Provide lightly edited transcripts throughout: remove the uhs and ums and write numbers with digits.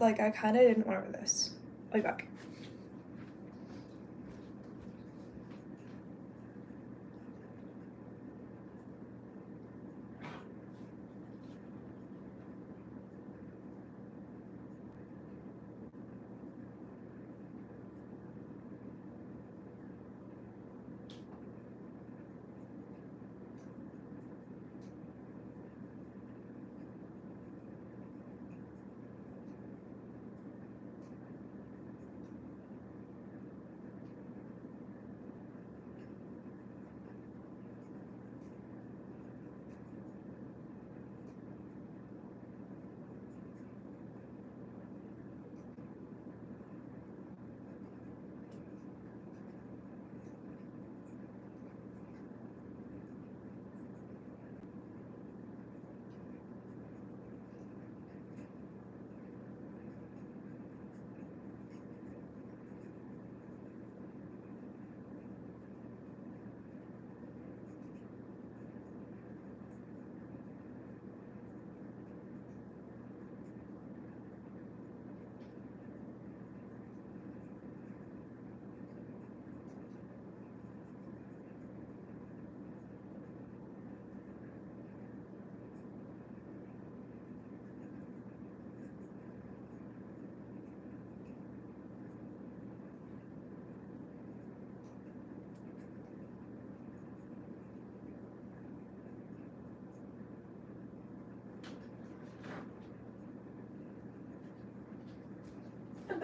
like, I kind of didn't want to wear this. I'll be back.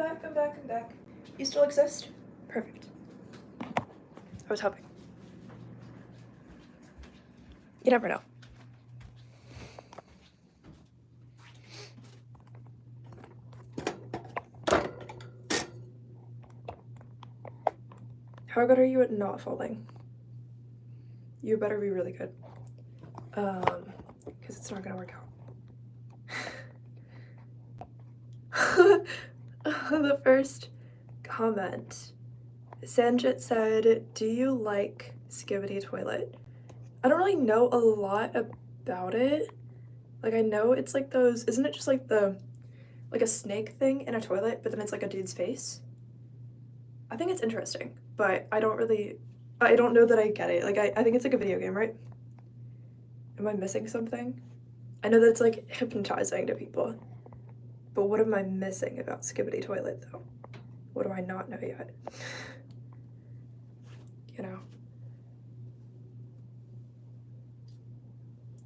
I'm back. You still exist? Perfect. I was hoping. You never know. How good are you at not falling? You better be really good. Because it's not gonna work out. The first comment, Sanjit said, do you like Skibidi Toilet? I don't really know a lot about it. Like, I know it's like those, isn't it just like like a snake thing in a toilet, but then it's like a dude's face? I think it's interesting, but I don't know that I get it. Like, I think it's like a video game, right? Am I missing something? I know that it's like hypnotizing to people. But what am I missing about Skibidi Toilet, though? What do I not know yet? You know?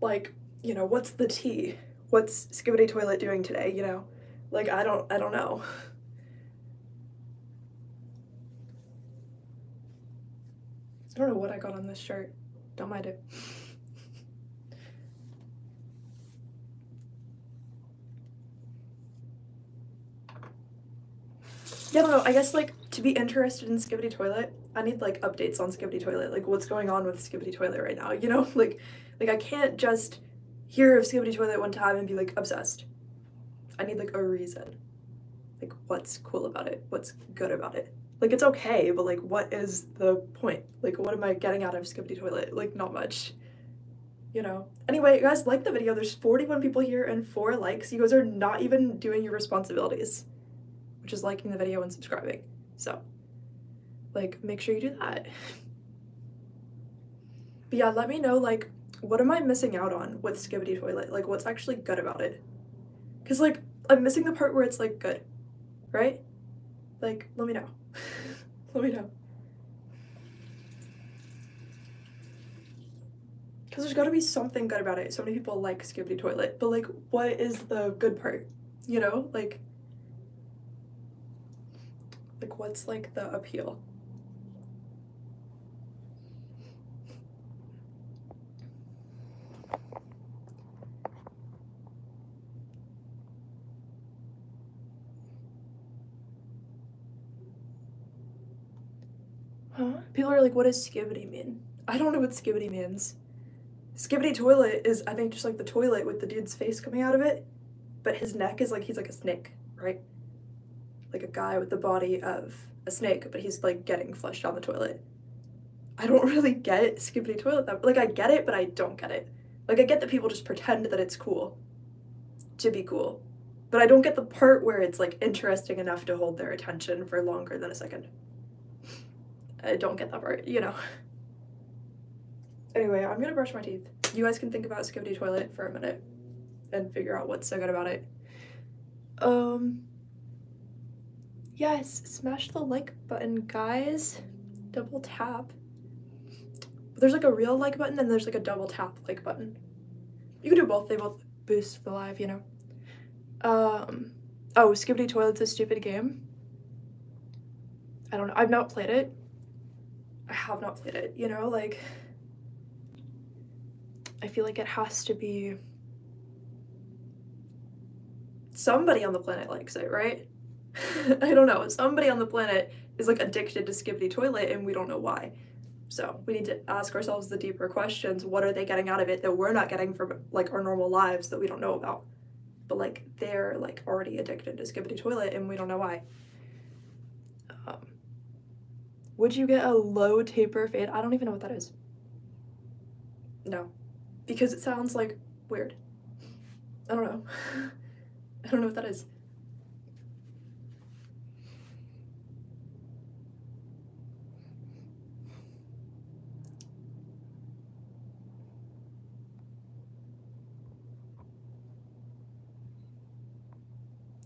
Like, you know, what's the tea? What's Skibidi Toilet doing today, you know? Like, I don't know. I don't know what I got on this shirt. Don't mind it. Yeah, I don't know, I guess, like, to be interested in Skibidi Toilet, I need, like, updates on Skibidi Toilet, like, what's going on with Skibidi Toilet right now, you know? Like, I can't just hear of Skibidi Toilet one time and be, like, obsessed. I need, like, a reason. Like, what's cool about it? What's good about it? Like, it's okay, but, like, what is the point? Like, what am I getting out of Skibidi Toilet? Like, not much. You know? Anyway, you guys, like the video. There's 41 people here and 4 likes. You guys are not even doing your responsibilities, which is liking the video and subscribing. So, like, make sure you do that. But yeah, let me know, like, what am I missing out on with Skibidi Toilet? Like, what's actually good about it? Because, like, I'm missing the part where it's, like, good, right? Like, let me know. Let me know. Because there's got to be something good about it. So many people like Skibidi Toilet, but, like, what is the good part? You know? Like, what's, like, the appeal? Huh? People are like, what does Skibidi mean? I don't know what Skibidi means. Skibidi Toilet is, I think, just like the toilet with the dude's face coming out of it, but his neck is like, he's like a snake, right? Like a guy with the body of a snake, but he's like getting flushed down the toilet. I don't really get Skibidi Toilet that, like, I get it, but I don't get it. Like, I get that people just pretend that it's cool to be cool, But I don't get the part where it's like interesting enough to hold their attention for longer than a second. I don't get that part, you know. Anyway, I'm gonna brush my teeth. You guys can think about Skibidi Toilet for a minute and figure out what's so good about it. Yes, smash the like button, guys. Double tap. There's like a real like button and there's like a double tap like button. You can do both, they both boost the live, you know. Oh, Skibidi Toilet's a stupid game. I don't know, I've not played it. I have not played it, you know, like, I feel like it has to be somebody on the planet likes it, right? I don't know, somebody on the planet is like addicted to Skibidi Toilet and we don't know why. So we need to ask ourselves the deeper questions. What are they getting out of it that we're not getting from like our normal lives that we don't know about? But like they're like already addicted to Skibidi Toilet and we don't know why. Would you get a low taper fade? I don't even know what that is. No, because it sounds like weird. I don't know. I don't know what that is.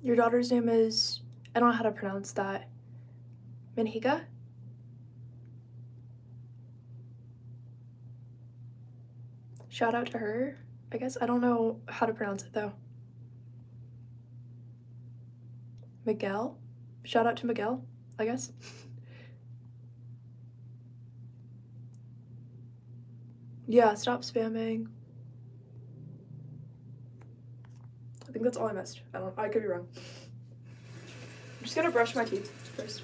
Your daughter's name is, I don't know how to pronounce that. Minhiga? Shout out to her, I guess. I don't know how to pronounce it though. Miguel? Shout out to Miguel, I guess. Yeah, stop spamming. I think that's all I missed. I could be wrong. I'm just gonna brush my teeth first.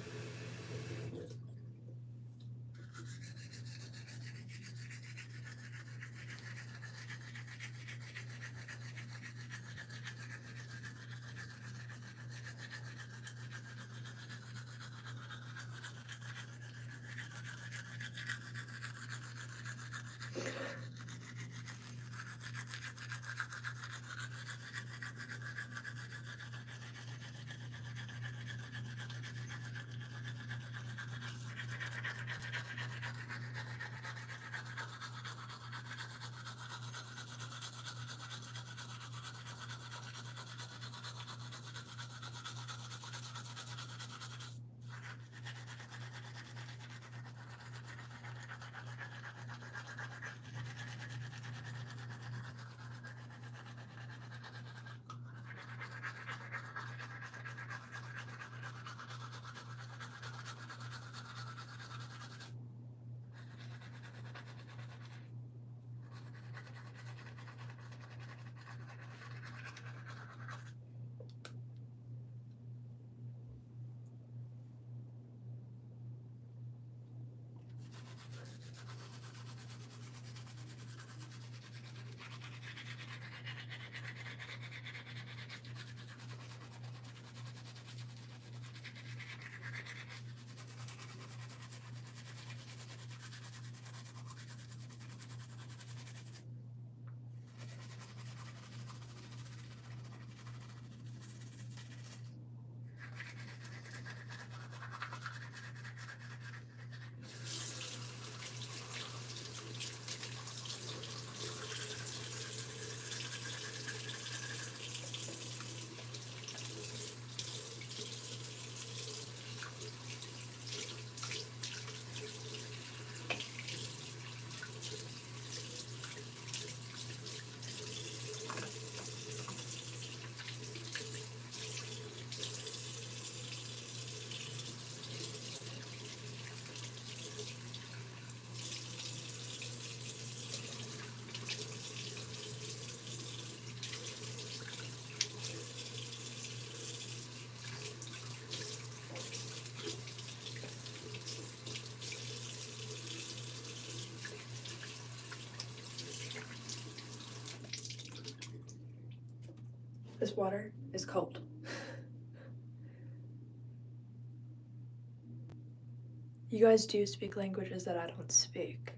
This water is cold. You guys do speak languages that I don't speak.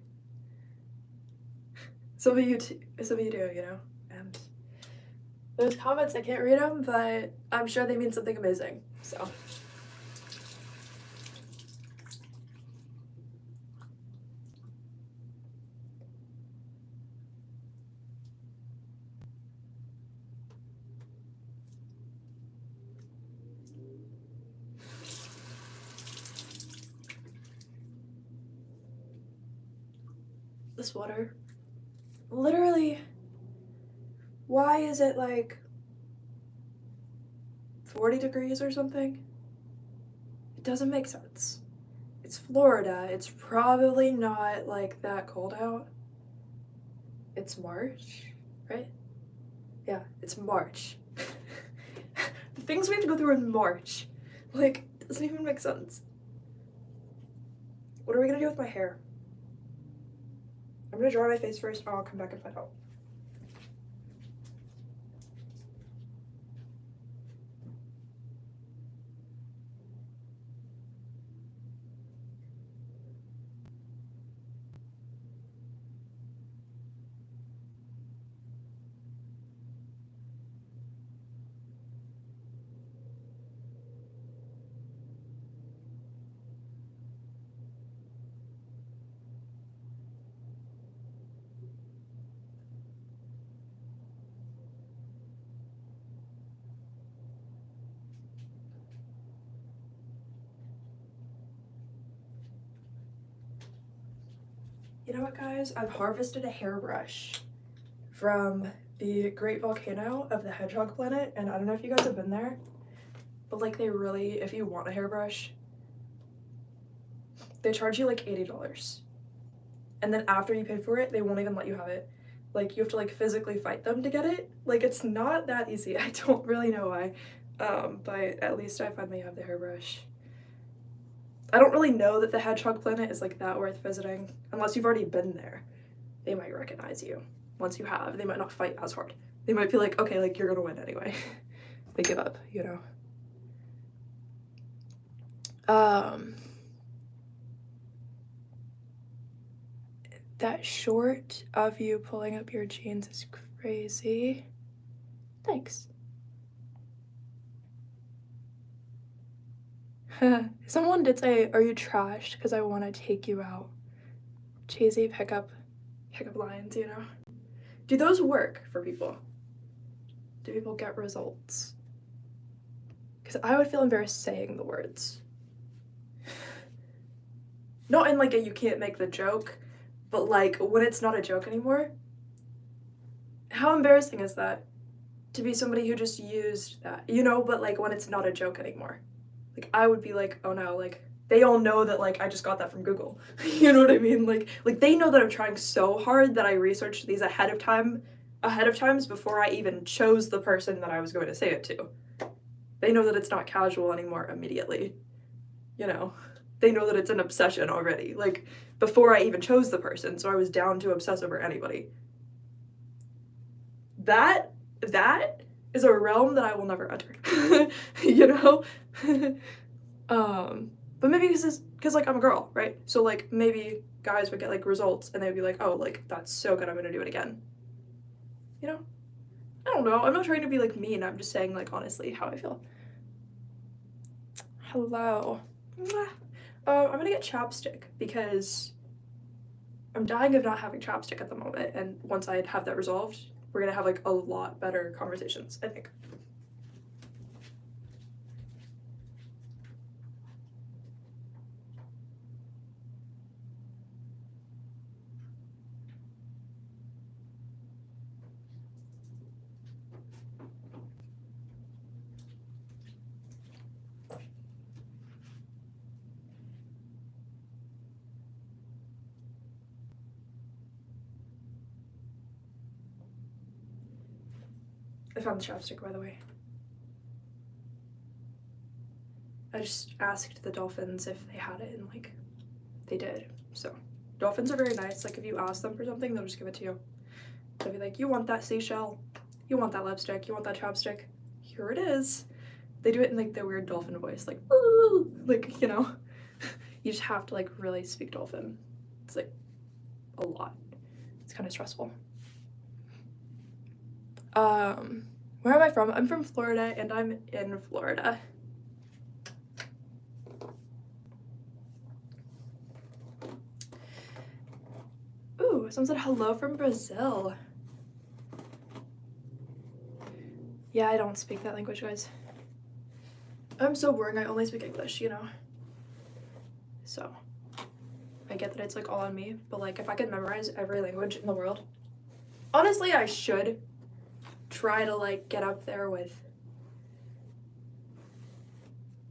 Some of you do, you know? And Those comments, I can't read them, but I'm sure they mean something amazing, so. This water, literally, why is it like 40 degrees or something? It doesn't make sense. It's Florida. It's probably not like that cold out. It's March, right? Yeah, it's March. The things we have to go through in March, like, doesn't even make sense. What are we gonna do with my hair? I'm gonna dry my face first, and I'll come back and find out. You know what, guys? I've harvested a hairbrush from the Great Volcano of the Hedgehog Planet, and I don't know if you guys have been there, but like they really, if you want a hairbrush, they charge you like $80. And then after you pay for it, they won't even let you have it. Like you have to like physically fight them to get it. Like it's not that easy. I don't really know why, but at least I finally have the hairbrush. I don't really know that the Hedgehog Planet is like that worth visiting unless you've already been there. They might recognize you. Once you have, they might not fight as hard. They might be like, okay, like you're gonna win anyway. They give up, you know. That short of you pulling up your jeans is crazy. Thanks. Someone did say, are you trashed? Because I want to take you out. Cheesy pickup lines, you know? Do those work for people? Do people get results? Because I would feel embarrassed saying the words. Not in like a you can't make the joke, but like when it's not a joke anymore. How embarrassing is that? To be somebody who just used that, you know, but like when it's not a joke anymore. Like I would be like, oh no, like they all know that like I just got that from Google. You know what I mean? Like they know that I'm trying so hard that I researched these ahead of times before I even chose the person that I was going to say it to. They know that it's not casual anymore immediately. You know, they know that it's an obsession already. Like before I even chose the person, so I was down to obsess over anybody. That is a realm that I will never enter. You know? But maybe because like I'm a girl, right? So like maybe guys would get like results and they'd be like, oh, like that's so good, I'm gonna do it again. You know? I don't know. I'm not trying to be like mean. I'm just saying like honestly how I feel. Hello. I'm gonna get chapstick because I'm dying of not having chapstick at the moment, and once I have that resolved, we're gonna have like a lot better conversations, I think. I found the chapstick, by the way. I just asked the dolphins if they had it, and like, they did. So, dolphins are very nice. Like, if you ask them for something, they'll just give it to you. They'll be like, you want that seashell? You want that lipstick? You want that chapstick? Here it is. They do it in like their weird dolphin voice, like, ooh, like, you know. You just have to like really speak dolphin. It's like a lot. It's kind of stressful. Where am I from? I'm from Florida, and I'm in Florida. Ooh, someone said hello from Brazil. Yeah, I don't speak that language, guys. I'm so boring, I only speak English, you know? So, I get that it's like all on me, but like if I could memorize every language in the world, honestly, I should try to like get up there with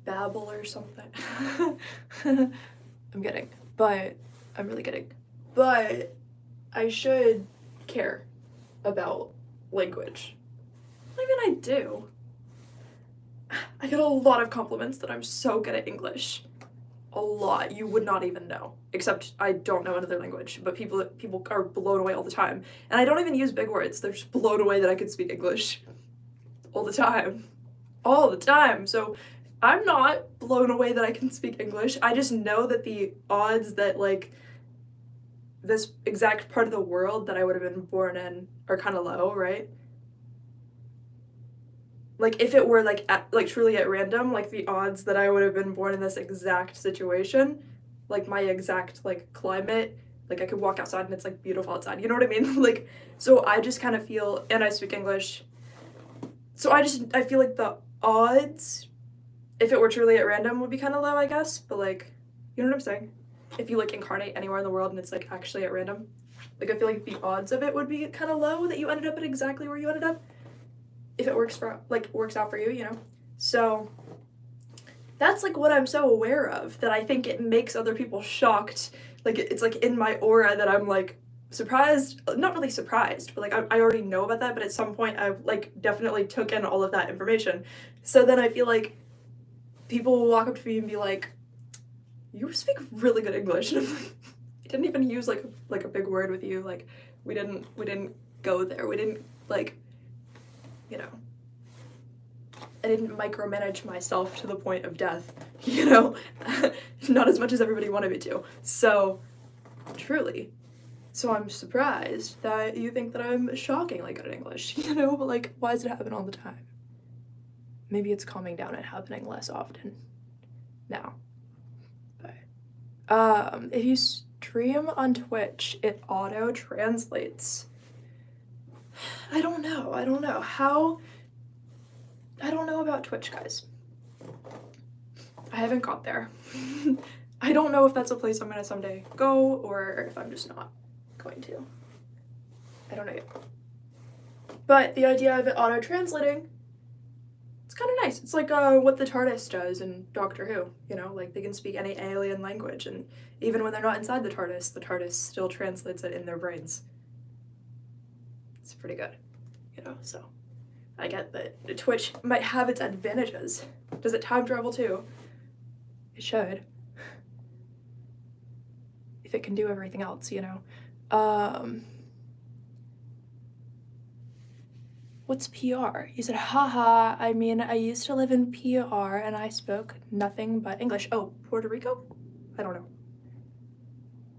Babel or something. I'm kidding, but I'm really kidding. But I should care about language. I mean, I do. I get a lot of compliments that I'm so good at English. A lot. You would not even know. Except I don't know another language, but people are blown away all the time. And I don't even use big words. They're just blown away that I could speak English all the time. All the time. So I'm not blown away that I can speak English. I just know that the odds that like this exact part of the world that I would have been born in are kind of low, right? Like if it were like truly at random, like the odds that I would have been born in this exact situation, like my exact like climate, like I could walk outside and it's like beautiful outside. You know what I mean? Like so I just kind of feel, and I speak English. So I feel like the odds, if it were truly at random, would be kind of low, I guess. But like, you know what I'm saying? If you like incarnate anywhere in the world and it's like actually at random, like I feel like the odds of it would be kind of low that you ended up at exactly where you ended up, if it works out for you, you know. So that's like what I'm so aware of, that I think it makes other people shocked. Like it's like in my aura that I'm like surprised, not really surprised, but like I already know about that, but at some point I like definitely took in all of that information. So then I feel like people will walk up to me and be like, you speak really good English. And I'm like, I didn't even use like a big word with you. Like we didn't go there. We didn't like, you know, I didn't micromanage myself to the point of death, you know, not as much as everybody wanted me to. So truly. So I'm surprised that you think that I'm shockingly good at English, you know, but like, why does it happen all the time? Maybe it's calming down and happening less often now. But if you stream on Twitch, it auto translates. I don't know how. I don't know about Twitch, guys. I haven't got there. I don't know if that's a place I'm gonna someday go or if I'm just not going to. I don't know yet. But the idea of it auto-translating, it's kind of nice. It's like what the TARDIS does in Doctor Who, you know? Like they can speak any alien language, and even when they're not inside the TARDIS still translates it in their brains. It's pretty good, you know, so. I get that Twitch might have its advantages. Does it time travel too? It should. If it can do everything else, you know. What's PR? You said, haha, I mean, I used to live in PR and I spoke nothing but English. Oh, Puerto Rico? I don't know.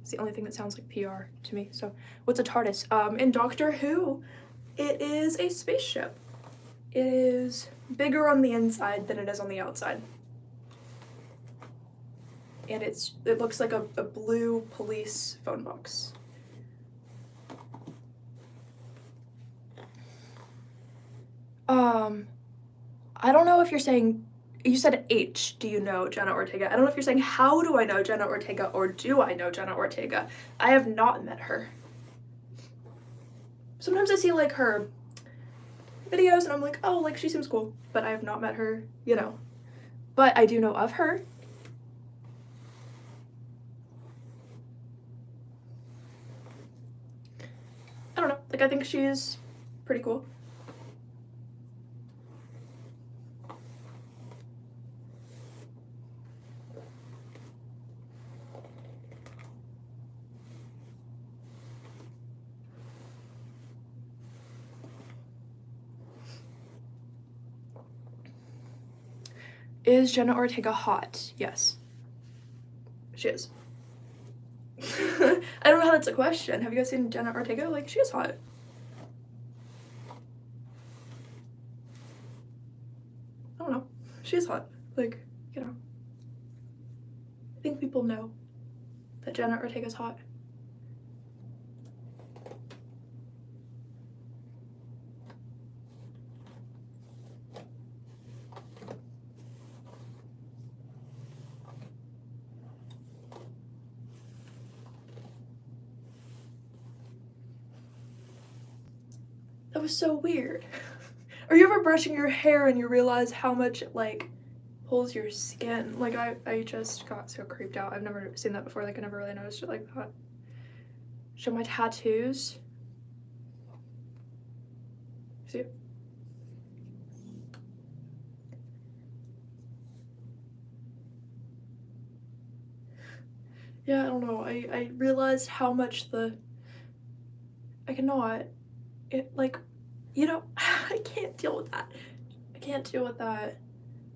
It's the only thing that sounds like PR to me. So, what's a TARDIS? In Doctor Who, it is a spaceship. It is bigger on the inside than it is on the outside. And it looks like a blue police phone box. I don't know if you're saying, you said H, do you know Jenna Ortega? I don't know if you're saying, how do I know Jenna Ortega, or do I know Jenna Ortega? I have not met her. Sometimes I see like her videos and I'm like, oh, like she seems cool, but I have not met her, you know. But I do know of her. I don't know, like I think she's pretty cool. Is Jenna Ortega hot? Yes. She is. I don't know how that's a question. Have you guys seen Jenna Ortega? Like, she is hot. She's hot. Like, you know. I think people know that Jenna Ortega's hot. That was so weird. Are you ever brushing your hair and you realize how much it, like, pulls your skin? Like, I just got so creeped out. I've never seen that before. Like, I never really noticed it like that. Show my tattoos. See? Yeah, I don't know. I realized how much I cannot. It, like, you know, I can't deal with that. I can't deal with that.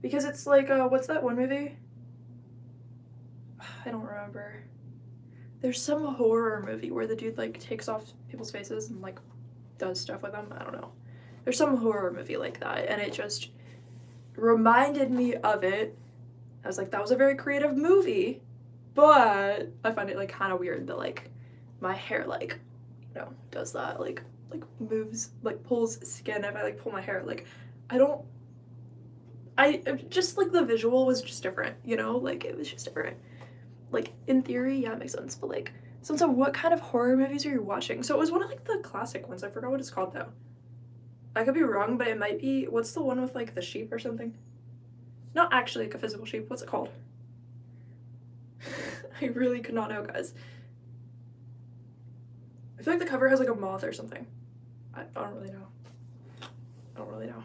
Because it's like, what's that one movie? I don't remember. There's some horror movie where the dude, like, takes off people's faces and, like, does stuff with them. I don't know. There's some horror movie like that, and it just reminded me of it. I was like, that was a very creative movie, but I find it, like, kind of weird that, like, my hair, like, you know, does that, like moves, like, pulls skin if I, like, pull my hair. Like, I just, like, the visual was just different, you know? Like, it was just different. Like, in theory, yeah, it makes sense, but, like, so what kind of horror movies are you watching? So it was one of, like, the classic ones. I forgot what it's called, though. I could be wrong, but it might be, what's the one with, like, the sheep or something? Not actually, like, a physical sheep. What's it called? I really could not know, guys. I feel like the cover has, like, a moth or something. I don't really know. I don't really know.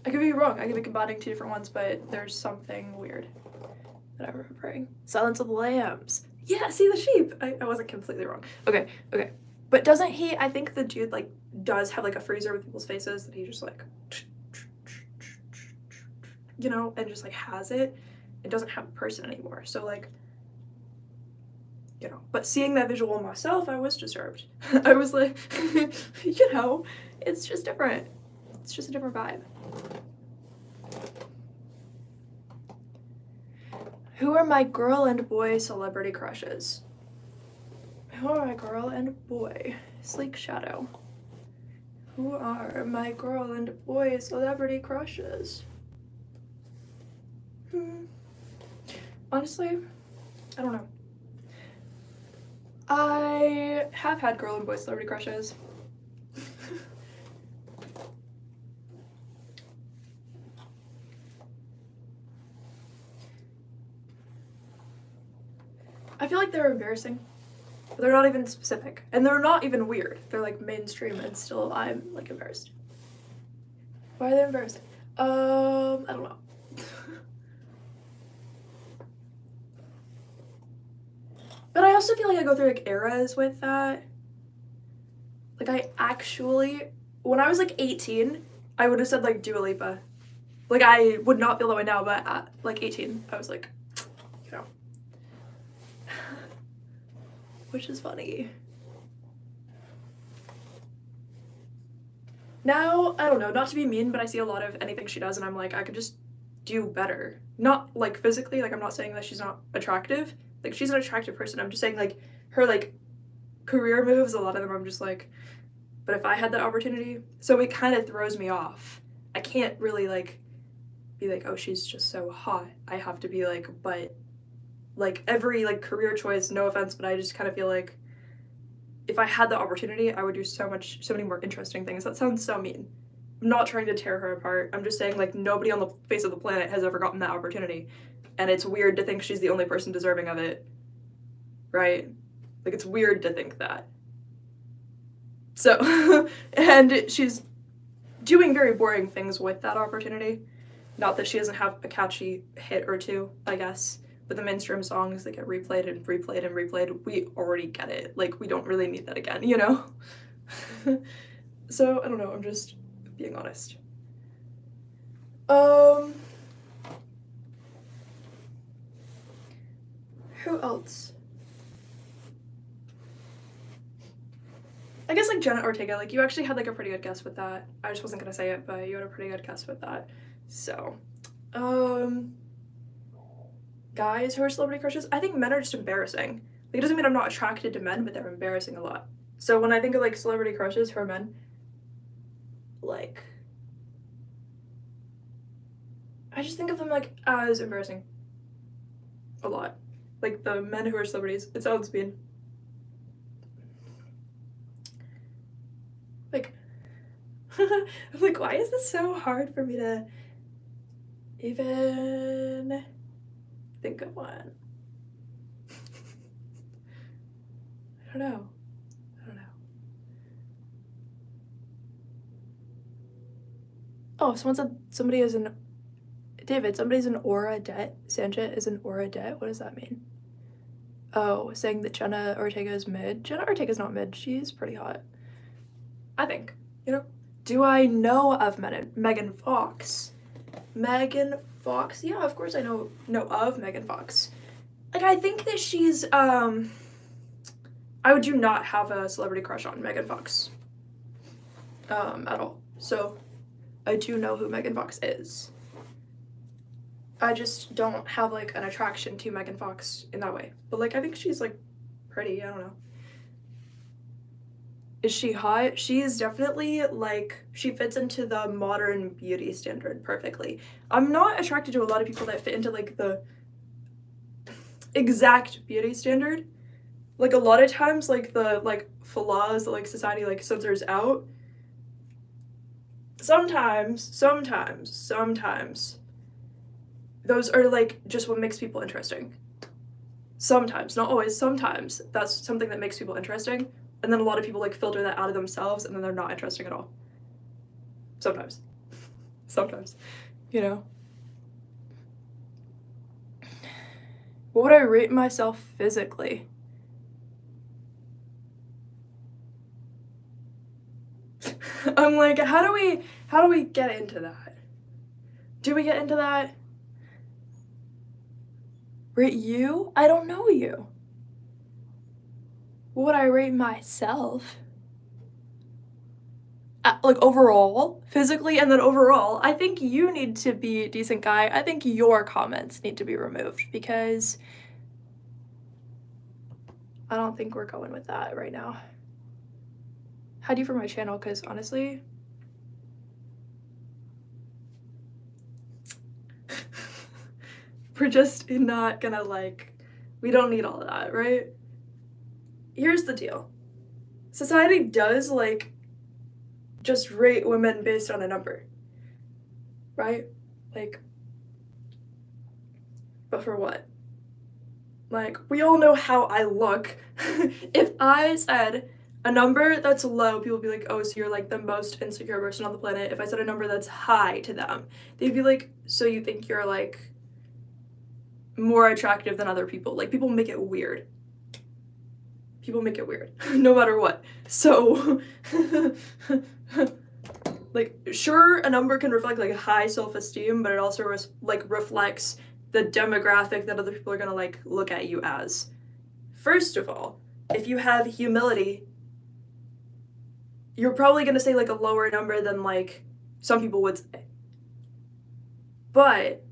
I could be wrong. I could be combining two different ones, but there's something weird that I'm remembering. Silence of the Lambs. Yeah, see the sheep. I wasn't completely wrong. Okay. But doesn't he, I think the dude, like, does have, like, a freezer with people's faces that he just, like, you know, and just, like, has it. It doesn't have a person anymore. So, like, you know, but seeing that visual myself, I was disturbed. I was like, you know, it's just different. It's just a different vibe. Who are my girl and boy celebrity crushes? Who are my girl and boy? Sleek Shadow. Who are my girl and boy celebrity crushes? Honestly, I don't know. I have had girl and boy celebrity crushes. I feel like they're embarrassing. But they're not even specific. And they're not even weird. They're, like, mainstream, and still I'm, like, embarrassed. Why are they embarrassing? I don't know. But I also feel like I go through, like, eras with that. Like, I actually, when I was, like, 18, I would have said, like, Dua Lipa. Like, I would not feel that way now, but at, like, 18, I was like, you know. Which is funny. Now, I don't know, not to be mean, but I see a lot of anything she does, and I'm like, I could just do better. Not, like, physically, like, I'm not saying that she's not attractive. Like, she's an attractive person. I'm just saying, like, her, like, career moves, a lot of them I'm just like, but if I had that opportunity, so it kind of throws me off. I can't really, like, be like, oh, she's just so hot. I have to be like, but, like, every, like, career choice, no offense, but I just kind of feel like if I had the opportunity, I would do so many more interesting things. That sounds so mean. I'm not trying to tear her apart. I'm just saying, like, nobody on the face of the planet has ever gotten that opportunity. And it's weird to think she's the only person deserving of it. Right? Like, it's weird to think that. So, and she's doing very boring things with that opportunity. Not that she doesn't have a catchy hit or two, I guess. But the mainstream songs that get replayed and replayed and replayed, we already get it. Like, we don't really need that again, you know? So, I don't know, I'm just being honest. Who else? I guess, like, Jenna Ortega, like, you actually had, like, a pretty good guess with that. I just wasn't gonna say it, but you had a pretty good guess with that. So, Guys who are celebrity crushes, I think men are just embarrassing. Like, it doesn't mean I'm not attracted to men, but they're embarrassing a lot. So when I think of like celebrity crushes for men, like, I just think of them like as embarrassing a lot. Like the men who are celebrities. It sounds mean. Like, I'm like, why is this so hard for me to even think of one? I don't know. Oh, someone said somebody is an David, somebody's an aura debt. Sanjit is an aura debt. What does that mean? Oh, saying that Jenna Ortega is mid. Jenna Ortega's not mid. She's pretty hot. I think. You know? Do I know of Megan Fox? Megan Fox? Yeah, of course I know of Megan Fox. Like, I think that she's, I do not have a celebrity crush on Megan Fox. At all. So, I do know who Megan Fox is. I just don't have, like, an attraction to Megan Fox in that way. But, like, I think she's, like, pretty. I don't know. Is she hot? She is definitely, like, she fits into the modern beauty standard perfectly. I'm not attracted to a lot of people that fit into, like, the exact beauty standard. Like, a lot of times, like, the, like, flaws that, like, society, like, censors out. Sometimes, those are, like, just what makes people interesting. Sometimes, not always, sometimes that's something that makes people interesting. And then a lot of people, like, filter that out of themselves, and then they're not interesting at all. Sometimes. Sometimes. You know? What would I rate myself physically? I'm like, how do we get into that? Do we get into that? Rate you? I don't know you. What would I rate myself? Like, overall, physically, and then overall, I think you need to be a decent guy. I think your comments need to be removed, because I don't think we're going with that right now. How do you for my channel? Because honestly, we're just not gonna, like, we don't need all of that, right? Here's the deal. Society does, like, just rate women based on a number, right? Like, but for what? Like, we all know how I look. If I said a number that's low, people would be like, oh, so you're, like, the most insecure person on the planet. If I said a number that's high to them, they'd be like, so you think you're, like, more attractive than other people? Like, people make it weird. People make it weird, no matter what. So, like, sure, a number can reflect, like, high self-esteem, but it also reflects the demographic that other people are gonna, like, look at you as. First of all, if you have humility, you're probably gonna say, like, a lower number than, like, some people would say. But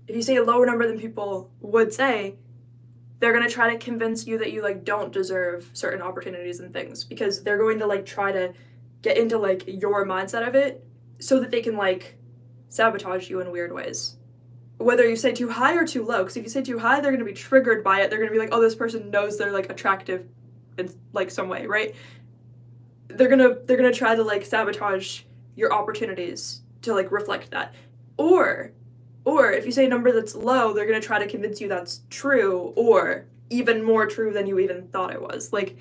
if you say a lower number than people would say, they're gonna try to convince you that you, like, don't deserve certain opportunities and things, because they're going to, like, try to get into, like, your mindset of it so that they can, like, sabotage you in weird ways. Whether you say too high or too low, because if you say too high, they're gonna be triggered by it. They're gonna be like, oh, this person knows they're, like, attractive in, like, some way, right? They're gonna try to, like, sabotage your opportunities to, like, reflect that. Or if you say a number that's low, they're gonna try to convince you that's true, or even more true than you even thought it was. Like,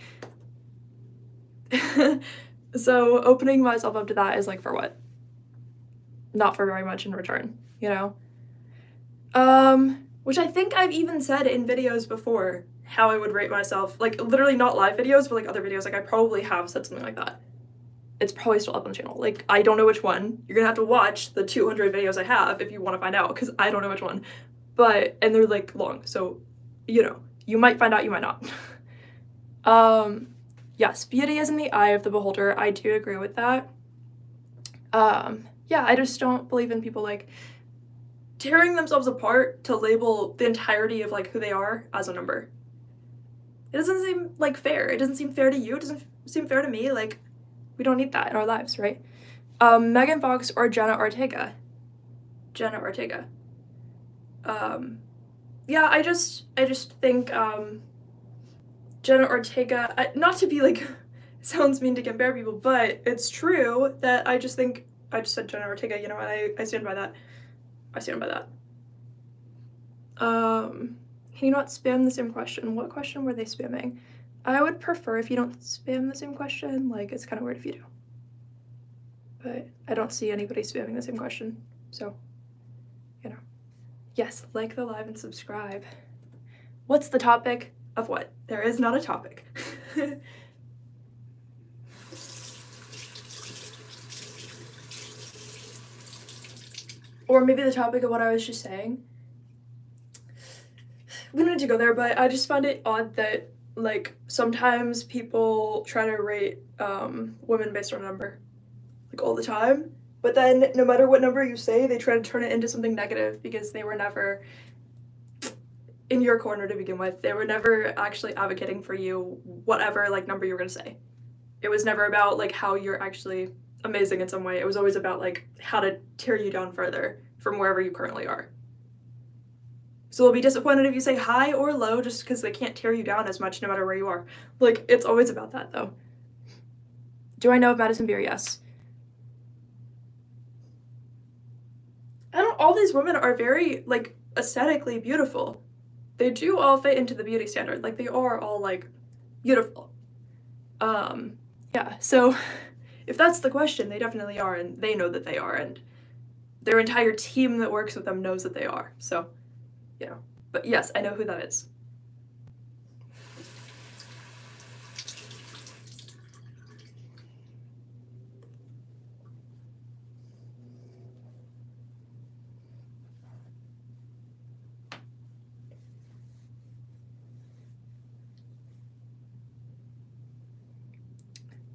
so opening myself up to that is, like, for what? Not for very much in return, you know? Which I think I've even said in videos before, how I would rate myself. Like, literally not live videos, but, like, other videos. Like, I probably have said something like that. It's probably still up on the channel. Like, I don't know which one. You're gonna have to watch the 200 videos I have if you want to find out, because I don't know which one. But, and they're, like, long, so, you know, you might find out, you might not. Yes, beauty is in the eye of the beholder. I do agree with that. Yeah, I just don't believe in people, like, tearing themselves apart to label the entirety of like who they are as a number. It doesn't seem like fair. It doesn't seem fair to you. It doesn't seem fair to me. Like, we don't need that in our lives, right? Megan Fox or Jenna Ortega? Jenna Ortega. Yeah, I just think Jenna Ortega, not to be like, sounds mean to compare people, but it's true that I just think, I just said Jenna Ortega, you know what, I stand by that. I stand by that. Can you not spam the same question? What question were they spamming? I would prefer if you don't spam the same question, like, it's kind of weird if you do. But I don't see anybody spamming the same question, so, you know. Yes, like the live and subscribe. What's the topic of what? There is not a topic. Or maybe the topic of what I was just saying. We don't need to go there, but I just find it odd that, like, sometimes people try to rate women based on a number, like, all the time. But then no matter what number you say, they try to turn it into something negative because they were never in your corner to begin with. They were never actually advocating for you, whatever, like, number you were gonna say. It was never about, like, how you're actually amazing in some way. It was always about, like, how to tear you down further from wherever you currently are. So they'll be disappointed if you say high or low just because they can't tear you down as much no matter where you are. Like, it's always about that, though. Do I know of Madison Beer? Yes. All these women are very, like, aesthetically beautiful. They do all fit into the beauty standard. Like, they are all, like, beautiful. Yeah, so if that's the question, they definitely are, and they know that they are, and their entire team that works with them knows that they are, so, you know. But yes, I know who that is.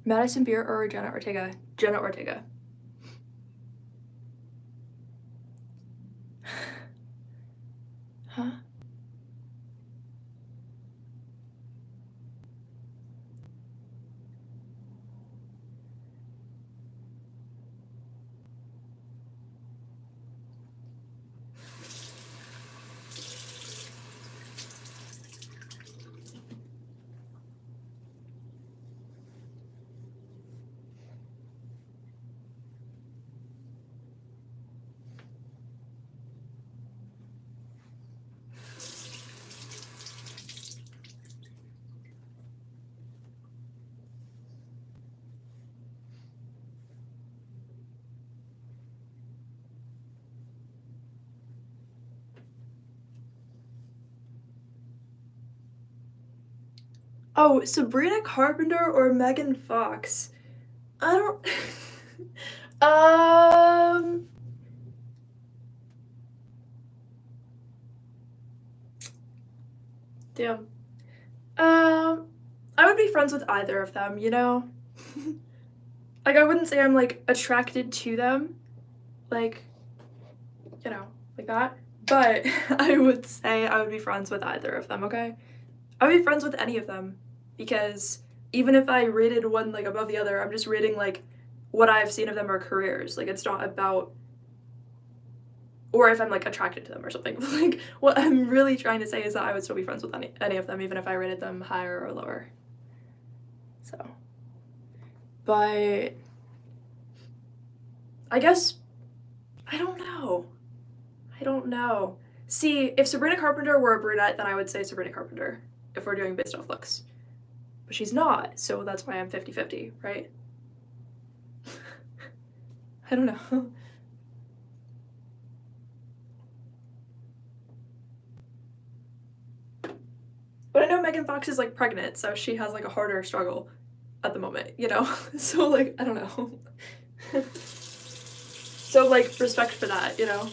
Madison Beer or Jenna Ortega? Jenna Ortega. Huh? Oh, Sabrina Carpenter or Megan Fox? I don't... Damn. I would be friends with either of them, you know? Like, I wouldn't say I'm, like, attracted to them, like, you know, like that, but I would say I would be friends with either of them, okay? I would be friends with any of them, because even if I rated one, like, above the other, I'm just rating, like, what I've seen of them or careers. Like, it's not about, or if I'm, like, attracted to them or something. Like, what I'm really trying to say is that I would still be friends with any of them, even if I rated them higher or lower. So, but I guess, I don't know. See, if Sabrina Carpenter were a brunette, then I would say Sabrina Carpenter, if we're doing based off looks. But she's not, so that's why I'm 50-50, right? I don't know. But I know Megan Fox is, like, pregnant, so she has, like, a harder struggle at the moment, you know? So, like, I don't know. So, like, respect for that, you know?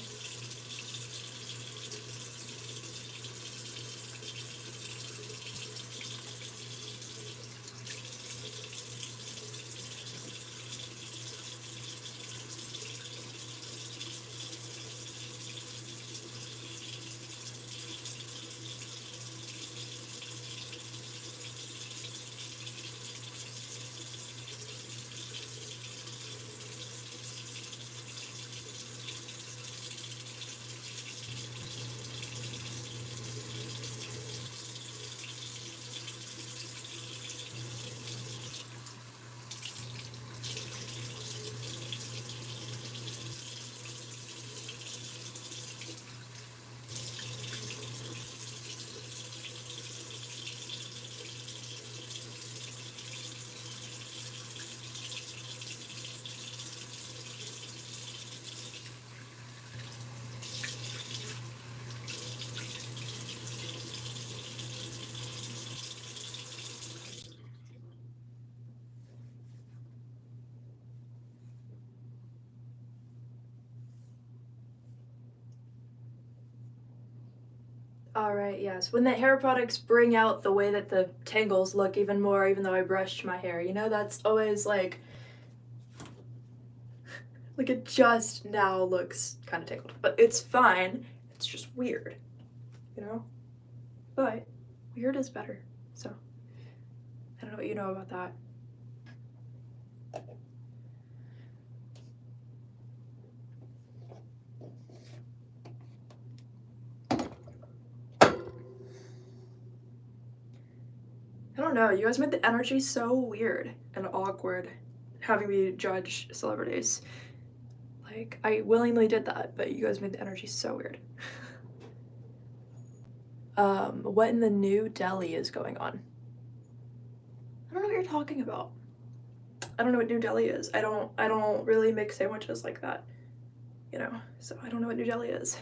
Alright, yes. When the hair products bring out the way that the tangles look even more, even though I brushed my hair, you know, that's always like it just now looks kind of tangled. But it's fine. It's just weird, you know? But weird is better. So, I don't know what you know about that. I don't know, you guys made the energy so weird and awkward having me judge celebrities. Like, I willingly did that, but you guys made the energy so weird. What in the New Delhi is going on? I don't know what you're talking about. I don't know what New Delhi is. I don't really make sandwiches like that, you know, so I don't know what New Delhi is.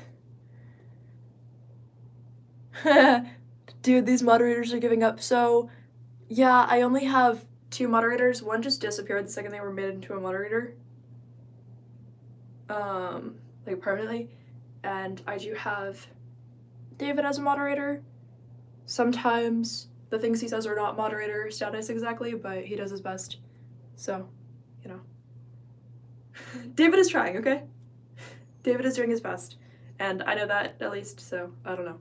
Dude, these moderators are giving up. So, yeah, I only have 2 moderators. One just disappeared the second they were made into a moderator. Like permanently. And I do have David as a moderator. Sometimes the things he says are not moderator status exactly, but he does his best. So, you know. David is trying, okay? David is doing his best. And I know that at least, so I don't know.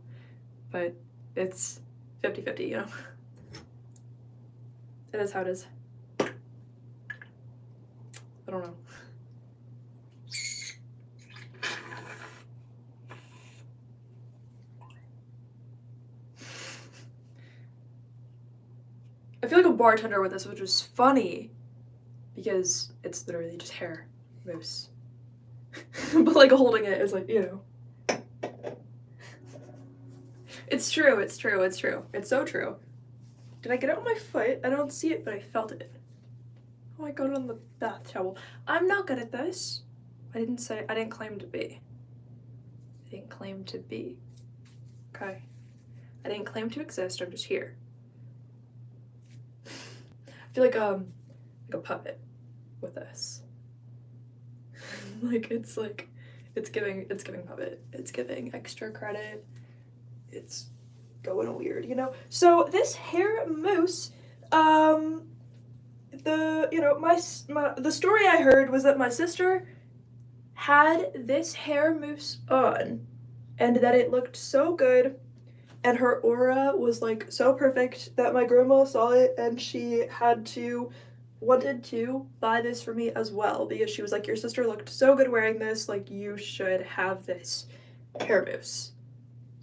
But it's 50-50, you know? It is how it is. I don't know. I feel like a bartender with this, which is funny because it's literally just hair mousse. But like holding it is like, you know. It's true, it's true, it's true. It's so true. Did I get it on my foot? I don't see it, but I felt it. Oh, I got it on the bath towel. I'm not good at this. I didn't claim to be. I didn't claim to be. Okay. I didn't claim to exist, I'm just here. I feel like a puppet with this. It's giving puppet. It's giving extra credit. It's going weird, you know? So this hair mousse, the story I heard was that my sister had this hair mousse on and that it looked so good and her aura was like so perfect that my grandma saw it and she wanted to buy this for me as well because she was like, your sister looked so good wearing this, like you should have this hair mousse.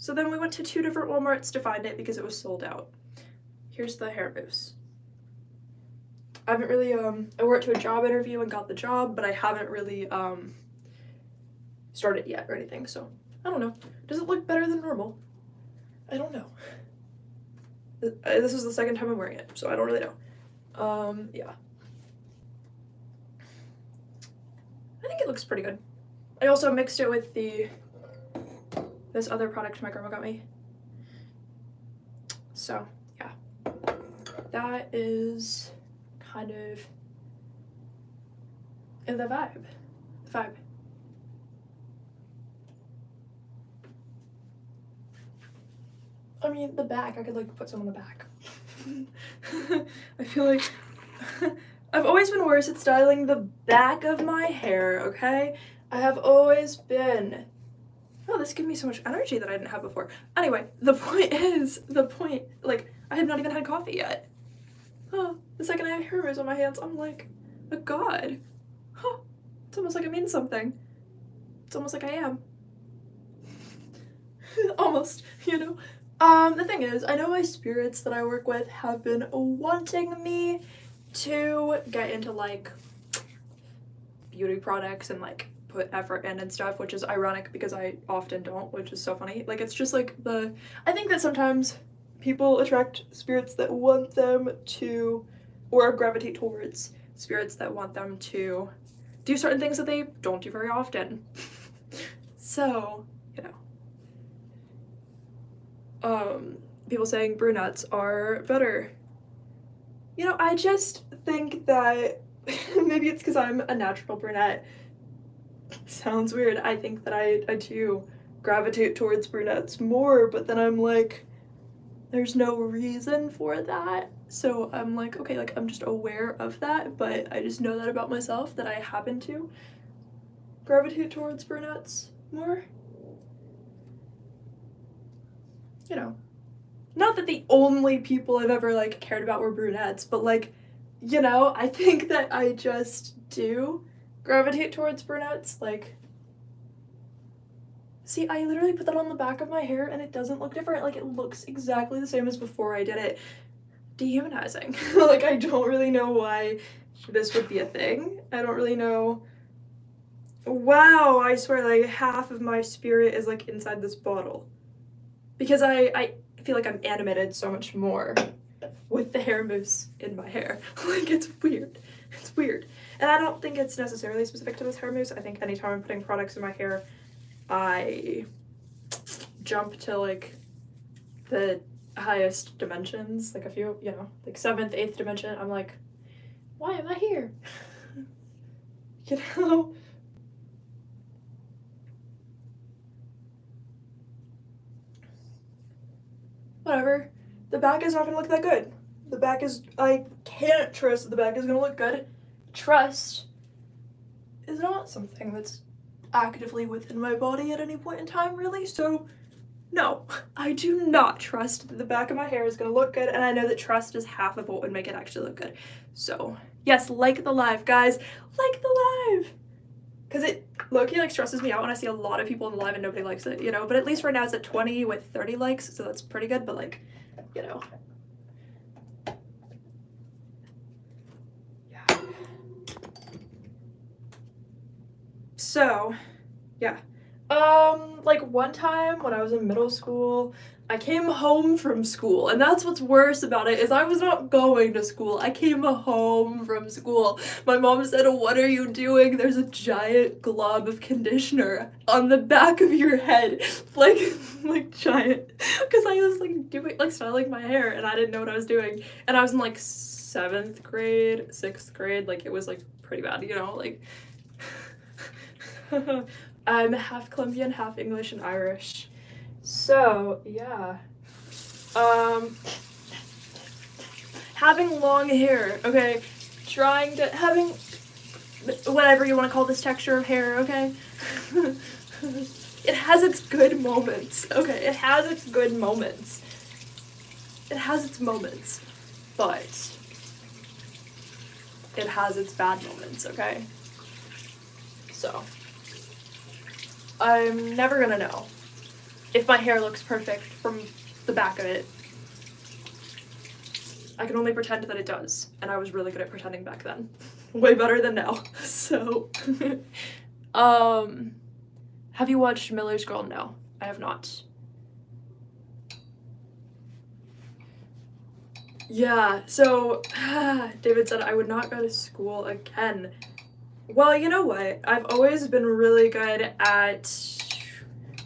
So then we went to 2 different Walmarts to find it because it was sold out. Here's the hair mousse. I haven't really, I wore it to a job interview and got the job, but I haven't really started yet or anything, so I don't know. Does it look better than normal? I don't know. This is the second time I'm wearing it, so I don't really know. Yeah. I think it looks pretty good. I also mixed it with this other product my grandma got me. So, yeah. That is kind of the vibe. I mean, the back, I could like put some on the back. I feel like I've always been worse at styling the back of my hair, okay? I have always been. Oh, this gives me so much energy that I didn't have before. Anyway, the point, like, I have not even had coffee yet. Oh, the second I have hair mousse on my hands, I'm like, a god. Huh, it's almost like it means something. It's almost like I am. Almost, you know? The thing is, I know my spirits that I work with have been wanting me to get into, like, beauty products and, like, put effort in and stuff, which is ironic because I often don't, which is so funny. Like, it's just, like, I think that sometimes people attract spirits that want them to, or gravitate towards spirits that want them to do certain things that they don't do very often. So, you know. People saying brunettes are better. You know, I just think that maybe it's because I'm a natural brunette. Sounds weird. I think that I do gravitate towards brunettes more, but then I'm like, there's no reason for that. So I'm like, okay, like I'm just aware of that, but I just know that about myself, that I happen to gravitate towards brunettes more. You know, not that the only people I've ever like cared about were brunettes, but like, you know, I think that I just do gravitate towards brunettes. Like, see, I literally put that on the back of my hair and it doesn't look different. Like, it looks exactly the same as before I did it. Dehumanizing. Like, I don't really know why this would be a thing. I don't really know. Wow, I swear, like, half of my spirit is, like, inside this bottle. Because I feel like I'm animated so much more with the hair mousse in my hair. Like, it's weird. It's weird. And I don't think it's necessarily specific to this hair mousse. I think anytime I'm putting products in my hair, I jump to, like, the highest dimensions, like a few, you know, like 7th, 8th dimension. I'm like, why am I here? You know? Whatever. The back is not gonna look that good. The back is, I can't trust that the back is gonna look good. Trust is not something that's actively within my body at any point in time, really, so no, I do not trust that the back of my hair is gonna look good, and I know that trust is half of what would make it actually look good. So, yes, like the live, guys. Like the live! Because it low-key, like, stresses me out when I see a lot of people in the live and nobody likes it, you know? But at least right now it's at 20 with 30 likes, so that's pretty good, but, like, you know. Yeah. So, yeah. Like one time when I was in middle school, I came home from school, and that's what's worse about it, is I was not going to school. I came home from school. My mom said, "What are you doing? There's a giant glob of conditioner on the back of your head." Like giant. Because I was like doing, like styling my hair, and I didn't know what I was doing. And I was in like 7th grade, 6th grade, like it was like pretty bad, you know, like I'm half Colombian, half English and Irish. So, yeah. Having long hair, okay? Trying to, having, whatever you want to call this texture of hair, okay? It has its good moments, okay? It has its good moments. It has its moments, but it has its bad moments, okay? So, I'm never gonna know if my hair looks perfect from the back of it. I can only pretend that it does, and I was really good at pretending back then. Way better than now. So, have you watched Miller's Girl? No, I have not. Yeah, so, David said I would not go to school again. Well, you know what? I've always been really good at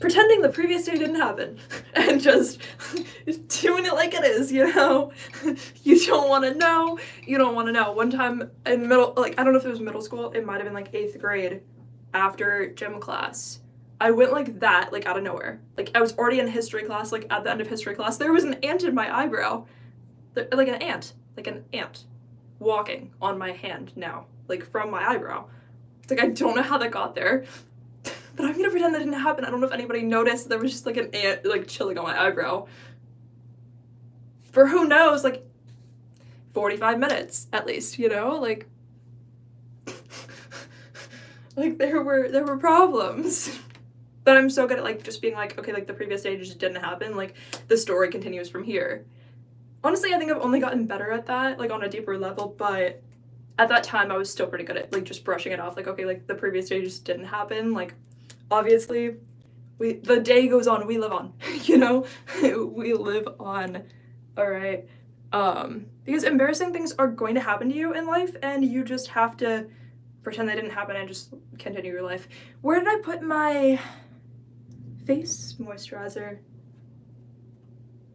pretending the previous day didn't happen and just doing it like it is, you know? You don't want to know. You don't want to know. One time in middle, like, I don't know if it was middle school, it might have been like 8th grade after gym class. I went like that, like out of nowhere. Like I was already in history class, like at the end of history class, there was an ant in my eyebrow. Like an ant walking on my hand now, like from my eyebrow. It's like, I don't know how that got there, but I'm gonna pretend that didn't happen. I don't know if anybody noticed there was just like an ant like chilling on my eyebrow for who knows, like 45 minutes at least, you know, like like there were problems. But I'm so good at like just being like, okay, like the previous day just didn't happen, like the story continues from here. Honestly, I think I've only gotten better at that, like on a deeper level, but at that time I was still pretty good at like just brushing it off, like, okay, like the previous day just didn't happen, like obviously the day goes on, we live on, you know? We live on, all right? Because embarrassing things are going to happen to you in life, and you just have to pretend they didn't happen and just continue your life. Where did I put my face moisturizer?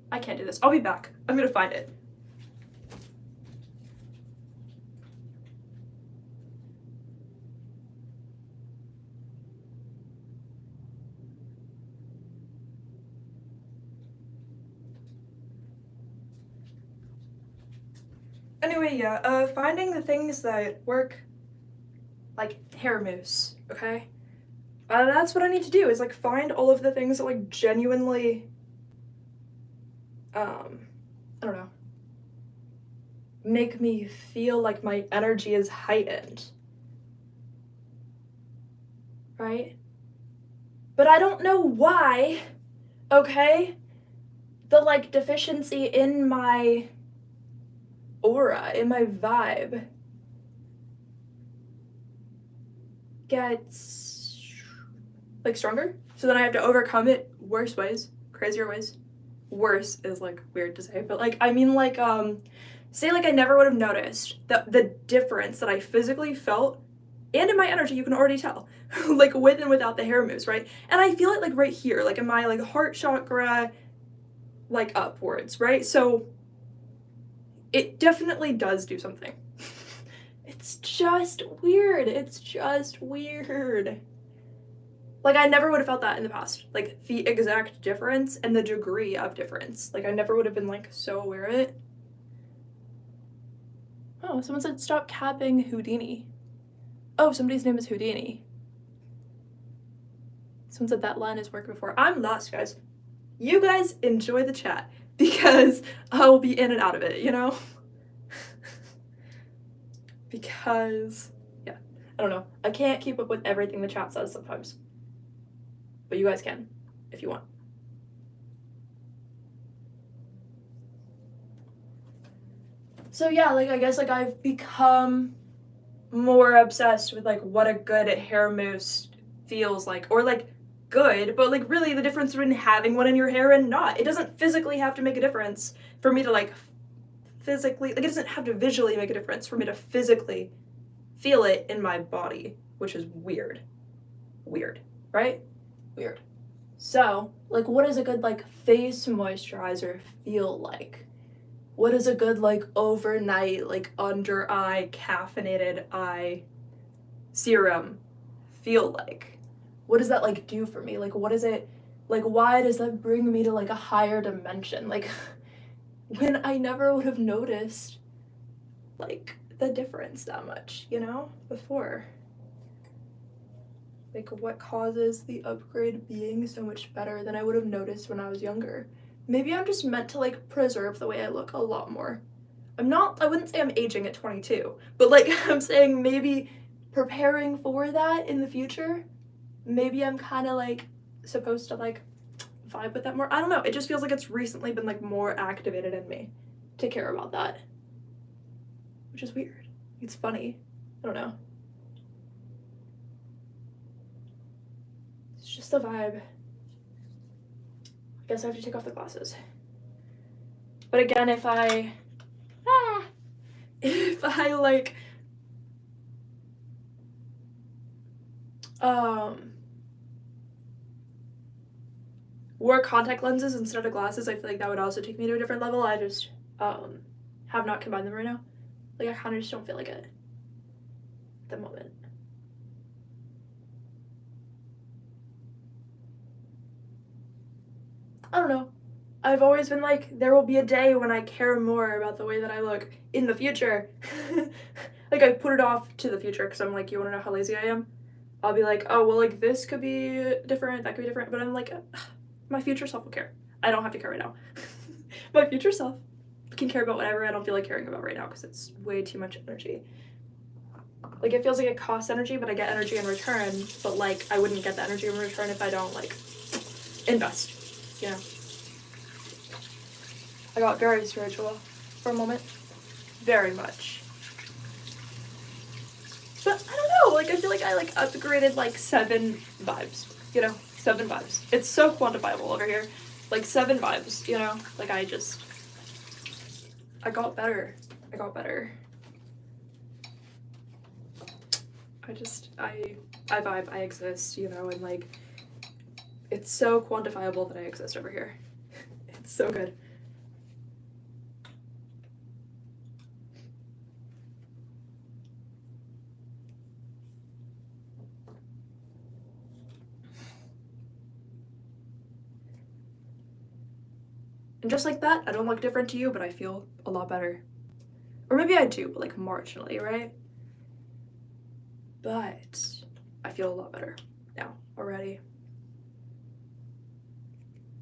I can't do this. I'll be back. I'm gonna find it. anyway, yeah, finding the things that work, like hair mousse, okay? That's what I need to do, is like find all of the things that like genuinely, I don't know, make me feel like my energy is heightened. Right? But I don't know why, okay? The like deficiency in my aura, in my vibe, gets like stronger. So then I have to overcome it worse ways, crazier ways. Worse is like weird to say, but like I mean like say like I never would have noticed the difference that I physically felt and in my energy. You can already tell like with and without the hair moves, right? And I feel it like right here, like in my like heart chakra, like upwards, right? So it definitely does do something. It's just weird. It's just weird. Like I never would have felt that in the past. Like the exact difference and the degree of difference. Like I never would have been like so aware of it. Oh, someone said stop capping Houdini. Oh, somebody's name is Houdini. Someone said that line has worked before. I'm lost, guys. You guys enjoy the chat because I'll be in and out of it, you know? Because, yeah, I don't know. I can't keep up with everything the chat says sometimes. But you guys can, if you want. So yeah, like I guess like I've become more obsessed with like what a good hair mousse feels like, or like good, but like really the difference between having one in your hair and not. It doesn't physically have to make a difference for me to like physically, like it doesn't have to visually make a difference for me to physically feel it in my body, which is weird. Weird, right? Weird. So, like what does a good like face moisturizer feel like? What does a good like overnight like under eye caffeinated eye serum feel like? What does that like do for me? Like what is it, like why does that bring me to like a higher dimension? Like when I never would have noticed like the difference that much, you know, before. Like what causes the upgrade being so much better than I would have noticed when I was younger? Maybe I'm just meant to like preserve the way I look a lot more. I wouldn't say I'm aging at 22, but like I'm saying maybe preparing for that in the future. Maybe I'm kind of like supposed to like vibe with that more. I don't know. It just feels like it's recently been like more activated in me to care about that, which is weird. It's funny. I don't know. It's just the vibe. I guess I have to take off the glasses. But again, if I like wore contact lenses instead of glasses, I feel like that would also take me to a different level. I just have not combined them right now. Like I kind of just don't feel like it at the moment. I don't know. I've always been like, there will be a day when I care more about the way that I look in the future. Like I put it off to the future because I'm like, you want to know how lazy I am? I'll be like, oh, well, like this could be different, that could be different. But I'm like, my future self will care. I don't have to care right now. My future self can care about whatever I don't feel like caring about right now because it's way too much energy. Like it feels like it costs energy, but I get energy in return. But like I wouldn't get the energy in return if I don't like invest, you know? I got very spiritual for a moment. Very much. But I don't know, like I feel like I like upgraded like 7 vibes, you know? 7 vibes. It's so quantifiable over here. Like 7 vibes, you know? Like I got better. I vibe, I exist, you know, and like it's so quantifiable that I exist over here. It's so good. And just like that, I don't look different to you, but I feel a lot better. Or maybe I do, but like marginally, right? But I feel a lot better now already.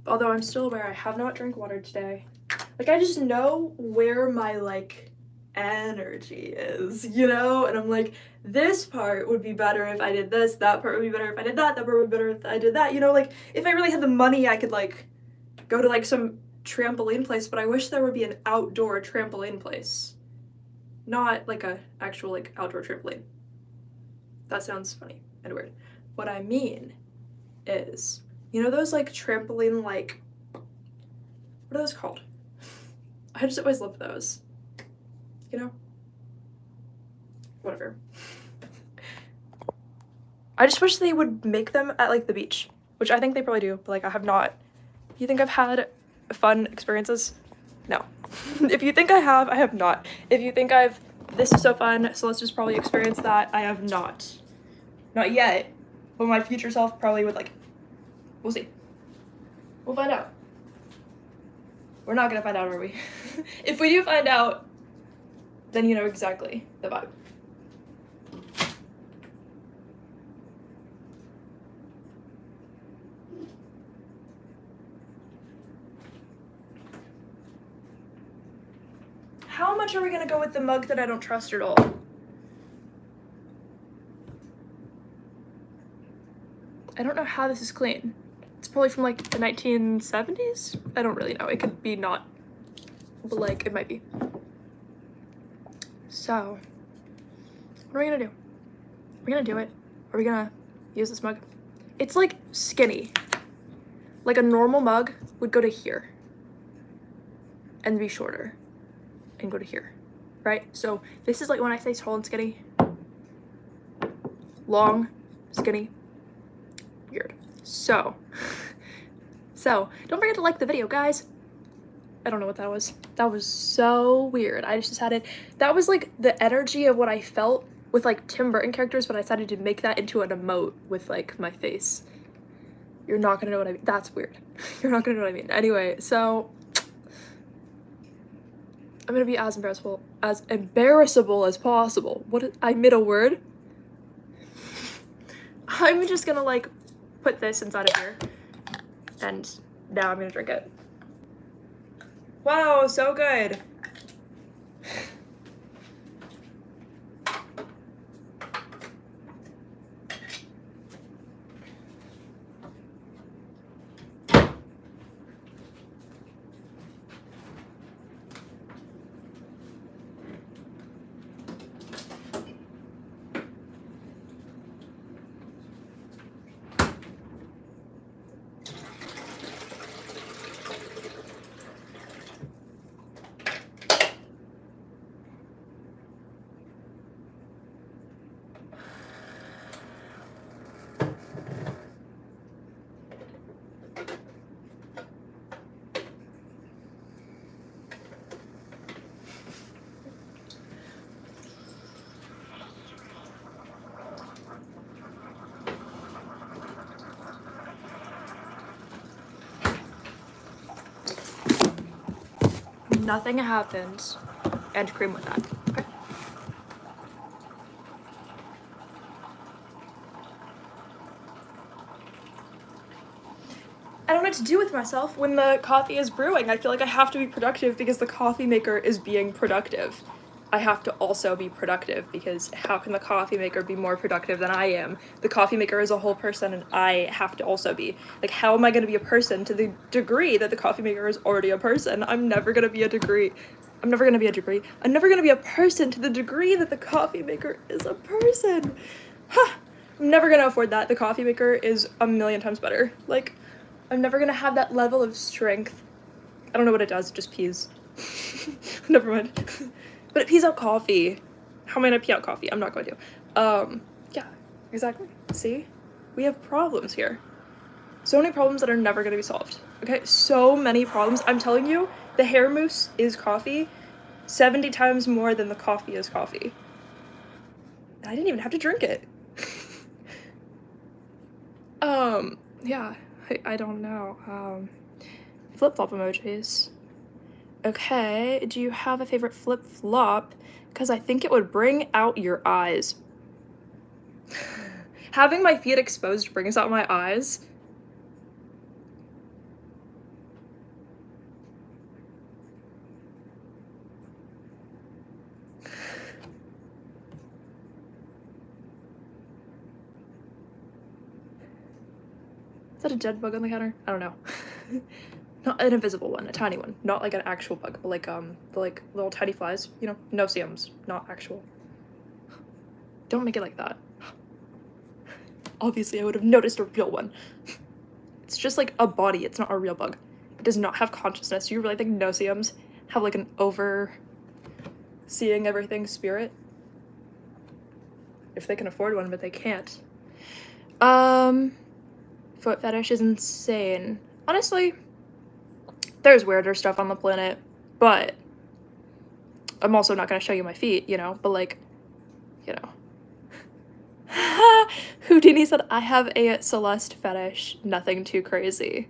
Although I'm still aware I have not drank water today. Like, I just know where my, like, energy is, you know? And I'm like, this part would be better if I did this, that part would be better if I did that, that part would be better if I did that, you know? Like, if I really had the money, I could, like, go to, like, some trampoline place, but I wish there would be an outdoor trampoline place. Not, like, a actual, like, outdoor trampoline. That sounds funny and weird. What I mean is, you know those, like, trampoline, like, what are those called? I just always love those. You know? Whatever. I just wish they would make them at, like, the beach, which I think they probably do, but, like, I have not. You think I've had fun experiences? No. If you think I have not. If you think this is so fun, so let's just probably experience that, I have not. Not yet, but my future self probably would, like, we'll see. We'll find out. We're not gonna find out, are we? If we do find out, then you know exactly the vibe. How much are we gonna go with the mug that I don't trust at all? I don't know how this is clean. It's probably from like the 1970s? I don't really know. It could be not, but like it might be. So, what are we gonna do? Are we gonna do it? Are we gonna use this mug? It's like skinny. Like a normal mug would go to here and be shorter and go to here, right? So this is like when I say tall and skinny, long, skinny, weird. So don't forget to like the video, guys. I don't know what that was. That was so weird. I just decided that was like the energy of what I felt with like Tim Burton characters, but I decided to make that into an emote with like my face. You're not gonna know what I mean. That's weird. You're not gonna know what I mean. Anyway, so I'm gonna be as embarrassable as possible. I made a word. I'm just gonna like put this inside of here, and now I'm gonna drink it. Wow, so good. Nothing happens, and cream with that, okay? I don't know what to do with myself when the coffee is brewing. I feel like I have to be productive because the coffee maker is being productive. I have to also be productive because how can the coffee maker be more productive than I am? The coffee maker is a whole person and I have to also be. Like, how am I gonna be a person to the degree that the coffee maker is already a person? I'm never gonna be a degree. I'm never gonna be a degree. I'm never gonna be a person to the degree that the coffee maker is a person. Huh. I'm never gonna afford that. The coffee maker is a million times better. Like, I'm never gonna have that level of strength. I don't know what it does, it just pees. Never mind. But it pees out coffee. How am I gonna pee out coffee? I'm not going to. Yeah, exactly. See? We have problems here. So many problems that are never gonna be solved. Okay, so many problems. I'm telling you, the hair mousse is coffee 70 times more than the coffee is coffee. And I didn't even have to drink it. Yeah, I don't know. Flip-flop emojis. Okay, do you have a favorite flip-flop? Because I think it would bring out your eyes. Having my feet exposed brings out my eyes. Is that a dead bug on the counter? I don't know. Not an invisible one, a tiny one. Not like an actual bug, but like the like little tiny flies, you know, no-see-ums, not actual. Don't make it like that. Obviously, I would have noticed a real one. It's just like a body, it's not a real bug. It does not have consciousness. You really think no-see-ums have like an over-seeing everything spirit? If they can afford one, but they can't. Foot fetish is insane. Honestly, there's weirder stuff on the planet, but I'm also not gonna show you my feet, you know, but like, you know. Houdini said, I have a Celeste fetish, nothing too crazy.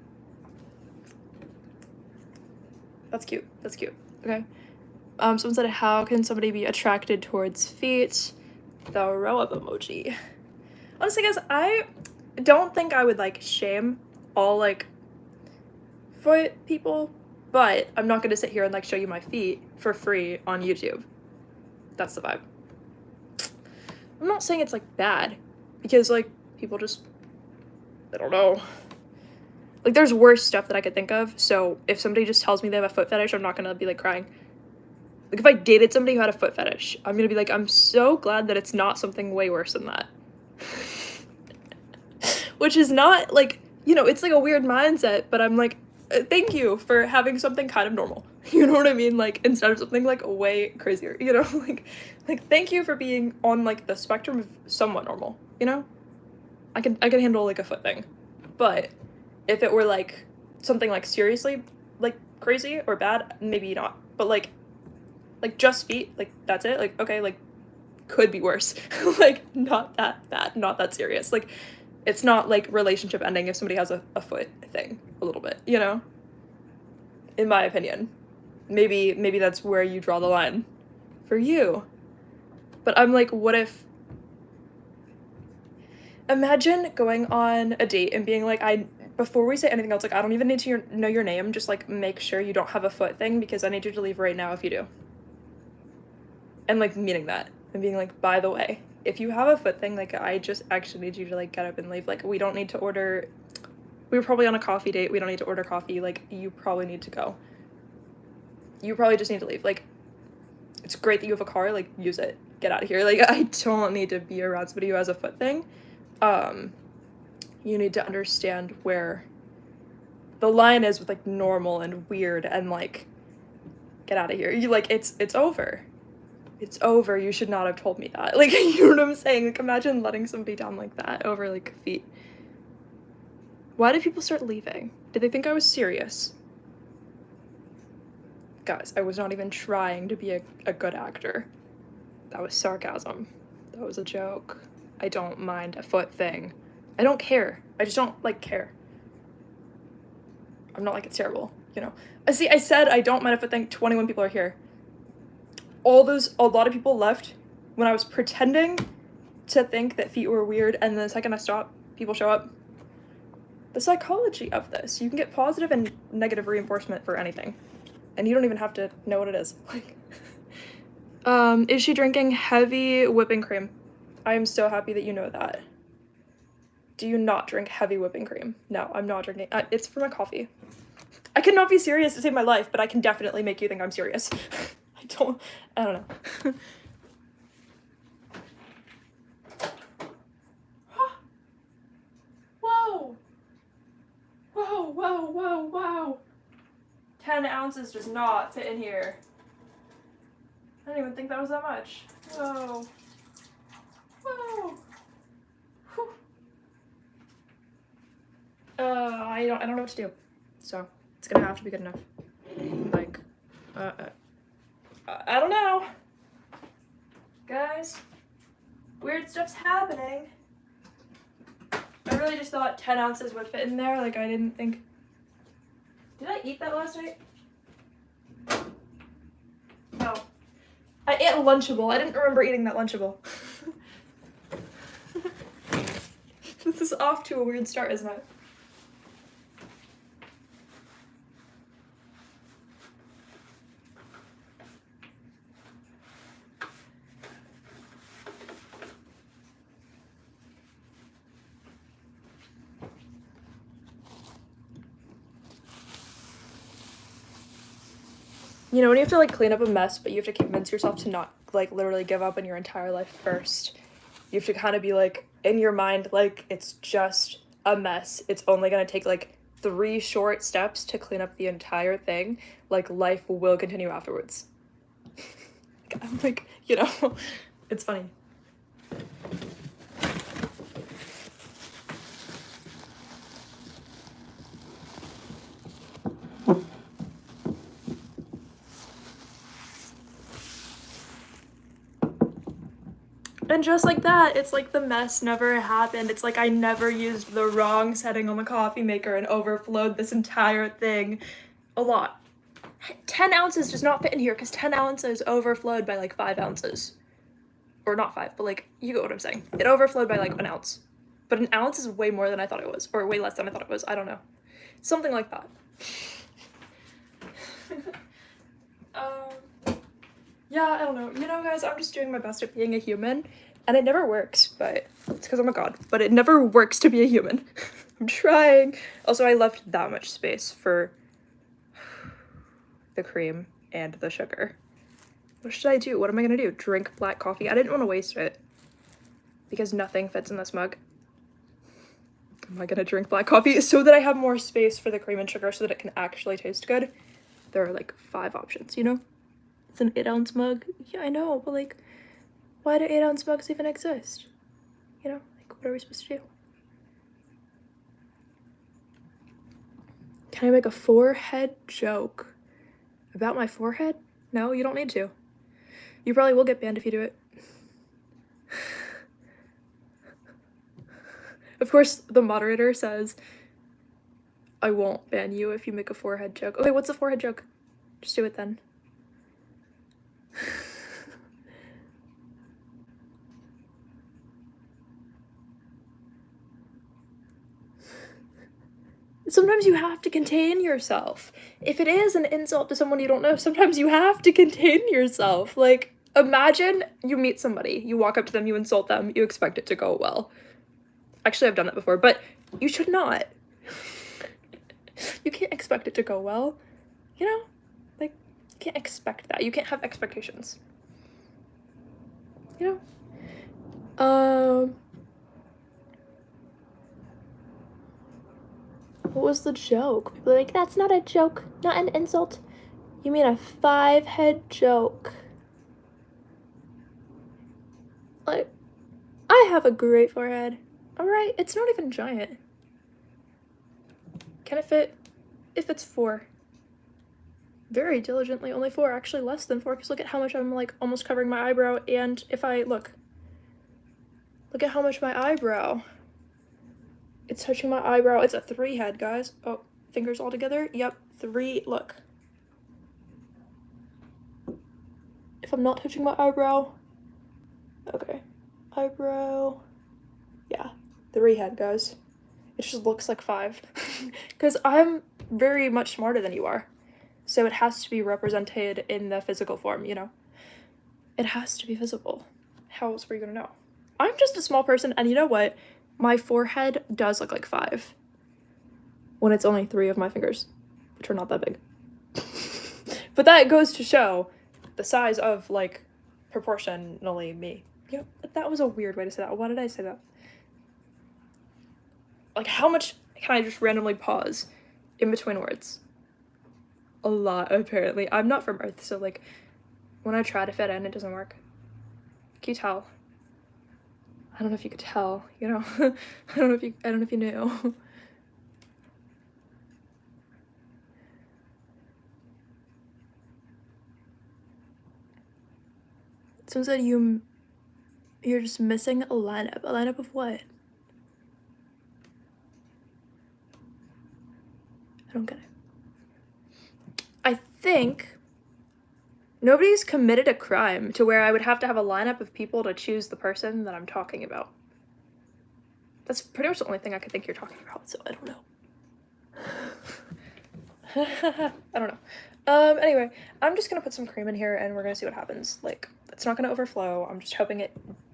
That's cute, that's cute, okay. Someone said, how can somebody be attracted towards feet? The row up emoji. Honestly, guys, I don't think I would like shame all like foot people, but I'm not gonna sit here and like show you my feet for free on YouTube. That's the vibe. I'm not saying it's like bad, because like people just, I don't know. Like there's worse stuff that I could think of, so if somebody just tells me they have a foot fetish, I'm not gonna be like crying. Like if I dated somebody who had a foot fetish, I'm gonna be like, I'm so glad that it's not something way worse than that. Which is not like, you know, it's like a weird mindset, but I'm like, thank you for having something kind of normal. You know what I mean? Like instead of something like way crazier, you know, like thank you for being on like the spectrum of somewhat normal, you know? I can handle like a foot thing. But if it were like something like seriously like crazy or bad, maybe not. But like just feet, like that's it. Like okay, like could be worse. Like not that bad, not that serious. Like it's not like relationship ending if somebody has a foot thing a little bit, you know? In my opinion. Maybe that's where you draw the line for you. But I'm like, what if, imagine going on a date and being like, before we say anything else, like I don't even need to know your name, just like make sure you don't have a foot thing because I need you to leave right now if you do. And like meaning that and being like, by the way, if you have a foot thing, like I just actually need you to like get up and leave. Like we don't need to order, we were probably on a coffee date, we don't need to order coffee, like you probably need to go. You probably just need to leave. Like it's great that you have a car, like use it, get out of here. Like I don't need to be around somebody who has a foot thing. You need to understand where the line is with like normal and weird and like get out of here. You like it's over. It's over. You should not have told me that. Like, you know what I'm saying? Like, imagine letting somebody down like that over, like, feet. Why did people start leaving? Did they think I was serious? Guys, I was not even trying to be a good actor. That was sarcasm. That was a joke. I don't mind a foot thing. I don't care. I just don't, like, care. I'm not like it's terrible, you know? See, I said I don't mind a foot thing. 21 people are here. A lot of people left when I was pretending to think that feet were weird, and the second I stop, people show up. The psychology of this, you can get positive and negative reinforcement for anything, and you don't even have to know what it is. Like, is she drinking heavy whipping cream? I am so happy that you know that. Do you not drink heavy whipping cream? No, I'm not drinking. It's for my coffee. I cannot be serious to save my life, but I can definitely make you think I'm serious. I don't know. Whoa! Whoa, whoa, whoa, whoa! 10 ounces does not fit in here. I didn't even think that was that much. Whoa. Whoa! Whew. I don't know what to do. So, it's gonna have to be good enough. Like, I don't know. Guys, weird stuff's happening. I really just thought 10 ounces would fit in there. Like, I didn't think... Did I eat that last night? I ate a Lunchable. I didn't remember eating that Lunchable. This is off to a weird start, isn't it? You know, when you have to, like, clean up a mess, but you have to convince yourself to not, like, literally give up on your entire life first. You have to kind of be, like, in your mind, like, it's just a mess. It's only gonna take, like, 3 short steps to clean up the entire thing. Like, life will continue afterwards. I'm like, you know, it's funny. And just like that, it's like the mess never happened. It's like I never used the wrong setting on the coffee maker and overflowed this entire thing a lot. 10 ounces does not fit in here because 10 ounces overflowed by like 5 ounces. Or not 5, but like, you get what I'm saying. It overflowed by like 1 ounce. But an ounce is way more than I thought it was, or way less than I thought it was. I don't know. Something like that. Yeah, I don't know. You know, guys, I'm just doing my best at being a human, and it never works, but it's because I'm a god. But it never works to be a human. I'm trying. Also, I left that much space for the cream and the sugar. What should I do? What am I gonna do? Drink black coffee? I didn't want to waste it because nothing fits in this mug. Am I gonna drink black coffee so that I have more space for the cream and sugar so that it can actually taste good? There are like 5 options, you know? It's an 8-ounce mug. Yeah, I know, but like, why do 8-ounce mugs even exist? You know, like, what are we supposed to do? Can I make a forehead joke about my forehead? No, you don't need to. You probably will get banned if you do it. Of course, the moderator says, I won't ban you if you make a forehead joke. Okay, what's a forehead joke? Just do it then. Sometimes you have to contain yourself. If it is an insult to someone you don't know, sometimes you have to contain yourself. Like, imagine you meet somebody, you walk up to them, you insult them, you expect it to go well. Actually, I've done that before, but you should not. You can't expect it to go well, you know? Like, you can't expect that. You can't have expectations. You know? What was the joke? People are like, that's not a joke, not an insult. You mean a 5-head joke? Like, I have a great forehead. Alright, it's not even giant. Can it fit? If it's 4. Very diligently, only 4, actually less than 4, because look at how much I'm like almost covering my eyebrow, and if I look at how much my eyebrow, it's touching my eyebrow. It's a 3-head, guys. Oh, fingers all together. Yep, 3, look. If I'm not touching my eyebrow, okay, eyebrow, yeah, 3-head, guys. It just looks like 5, because I'm very much smarter than you are. So it has to be represented in the physical form, you know? It has to be visible. How else were you gonna know? I'm just a small person, and you know what? My forehead does look like 5 when it's only 3 of my fingers, which are not that big. But that goes to show the size of, like, proportionally me. Yeah, that was a weird way to say that. Why did I say that? Like, how much can I just randomly pause in between words? A lot, apparently. I'm not from Earth, so, like, when I try to fit in, it doesn't work. Can you tell? I don't know if you could tell, you know? I don't know if you knew. Someone said you're just missing a lineup. A lineup of what? I don't get it. I think Nobody's committed a crime to where I would have to have a lineup of people to choose the person that I'm talking about. That's pretty much the only thing I could think you're talking about, so I don't know. I don't know. Anyway, I'm just gonna put some cream in here and we're gonna see what happens. Like, it's not gonna overflow. I'm just hoping it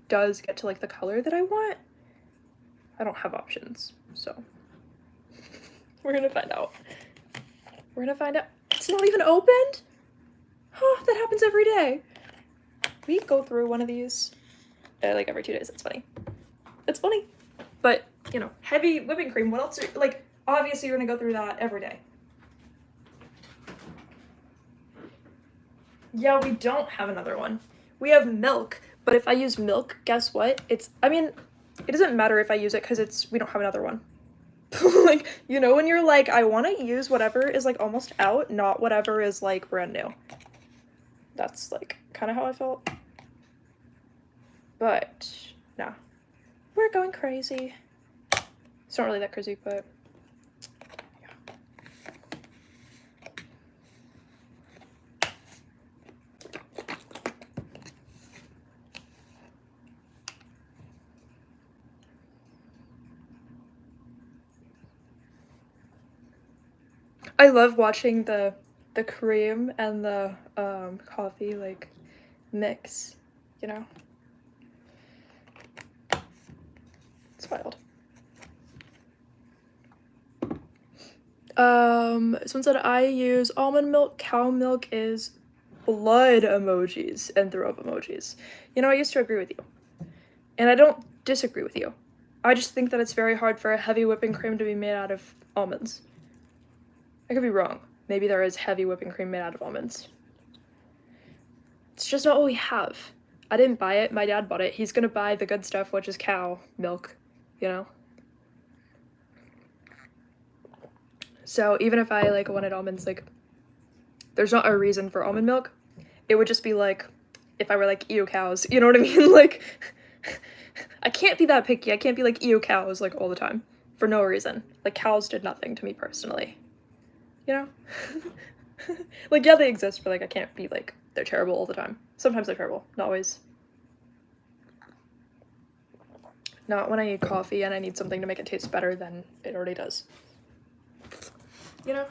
does get to, like, the color that I want. I don't have options, so we're gonna find out. We're gonna find out. It's not even opened? Oh, that happens every day. We go through one of these like every 2 days. It's funny. It's funny. But, you know, heavy whipping cream, what else are, like, obviously you're gonna go through that every day. Yeah, we don't have another one. We have milk, but if I use milk, guess what? I mean, it doesn't matter if I use it because we don't have another one. Like, you know, when you're like, I want to use whatever is, like, almost out, not whatever is, like, brand new. That's, like, kind of how I felt. But, nah. We're going crazy. It's not really that crazy, but yeah. I love watching the cream and the coffee, like, mix, you know? It's wild. Someone said I use almond milk, cow milk is blood emojis and throw up emojis. You know, I used to agree with you. And I don't disagree with you. I just think that it's very hard for a heavy whipping cream to be made out of almonds. I could be wrong. Maybe there is heavy whipping cream made out of almonds. It's just not what we have. I didn't buy it. My dad bought it. He's gonna buy the good stuff, which is cow milk, you know? So even if I, like, wanted almonds, like, there's not a reason for almond milk. It would just be, like, if I were, like, ew cows, you know what I mean? Like, I can't be that picky. I can't be, like, ew cows, like, all the time. For no reason. Like, cows did nothing to me personally. You know? Like, yeah, they exist, but, like, I can't be, like, they're terrible all the time. Sometimes they're terrible. Not always. Not when I need coffee and I need something to make it taste better than it already does. You know?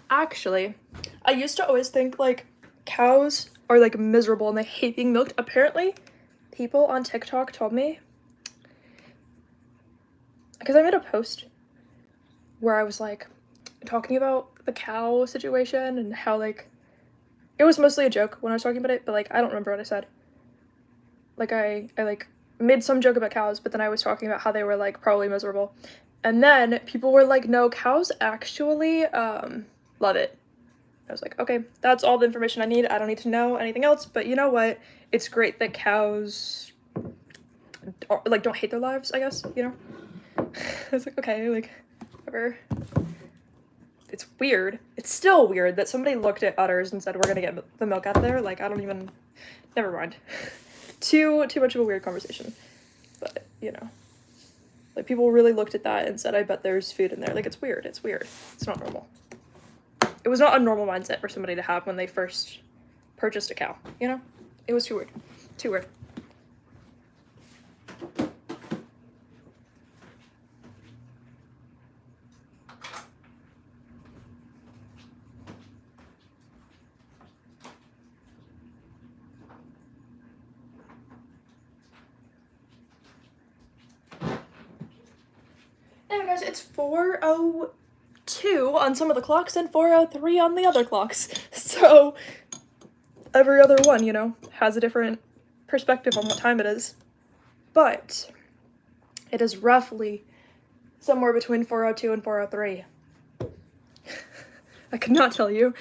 Actually, I used to always think, like, cows are, like, miserable and they hate being milked. Apparently, people on TikTok told me, because I made a post where I was, like, talking about the cow situation and how, like, it was mostly a joke when I was talking about it, but, like, I don't remember what I said. Like, I like, made some joke about cows, but then I was talking about how they were, like, probably miserable. And then people were like, no, cows actually, love it. I was like, okay, that's all the information I need. I don't need to know anything else, but you know what? It's great that cows, like, don't hate their lives, I guess, you know? I was like, okay, like, whatever. It's weird. It's still weird that somebody looked at udders and said, we're gonna get the milk out of there. Like, I don't even, never mind. Too much of a weird conversation. But, you know. Like, people really looked at that and said, I bet there's food in there. Like, it's weird. It's weird. It's not normal. It was not a normal mindset for somebody to have when they first purchased a cow, you know? It was too weird. Too weird. Anyway, guys, it's 4:02 on some of the clocks and 4:03 on the other clocks. So, every other one, you know, has a different perspective on what time it is. But, it is roughly somewhere between 4:02 and 4:03. I could not tell you.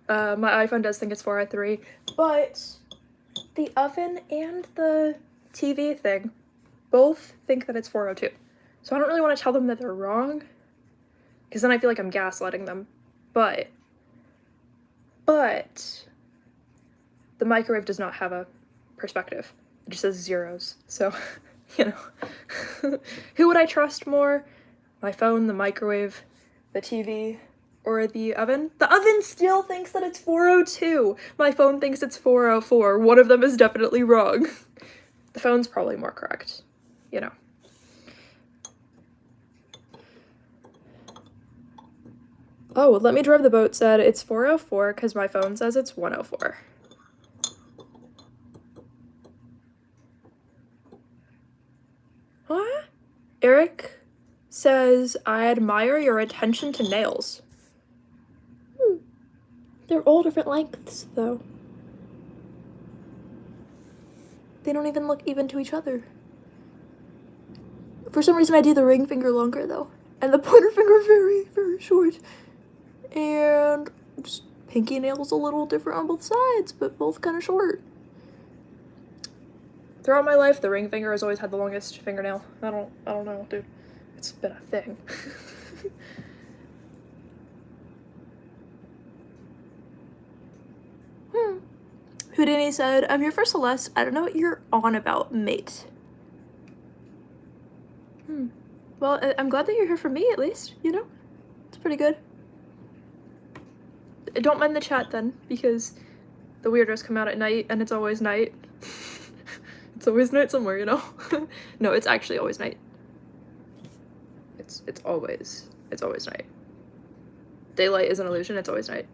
My iPhone does think it's 4:03, but the oven and the TV thing both think that it's 4:02. So I don't really want to tell them that they're wrong, because then I feel like I'm gaslighting them. But the microwave does not have a perspective. It just says zeros. So, you know. Who would I trust more? My phone, the microwave, the TV, or the oven? The oven still thinks that it's 4:02. My phone thinks it's 4:04. One of them is definitely wrong. The phone's probably more correct, you know. Oh, Let Me Drive the Boat said it's 4:04 because my phone says it's 1:04. What? Eric says, I admire your attention to nails. They're all different lengths, though. They don't even look even to each other. For some reason, I do the ring finger longer, though. And the pointer finger very, very short. And just pinky nails a little different on both sides, but both kind of short. Throughout my life, the ring finger has always had the longest fingernail. I don't know, dude. It's been a thing. Houdini said, I'm here for Celeste. I don't know what you're on about, mate. Well, I'm glad that you're here for me, at least, you know? It's pretty good. Don't mind the chat, then, because the weirdos come out at night, and it's always night. It's always night somewhere, you know? No, it's actually always night. It's always night. Daylight is an illusion, it's always night.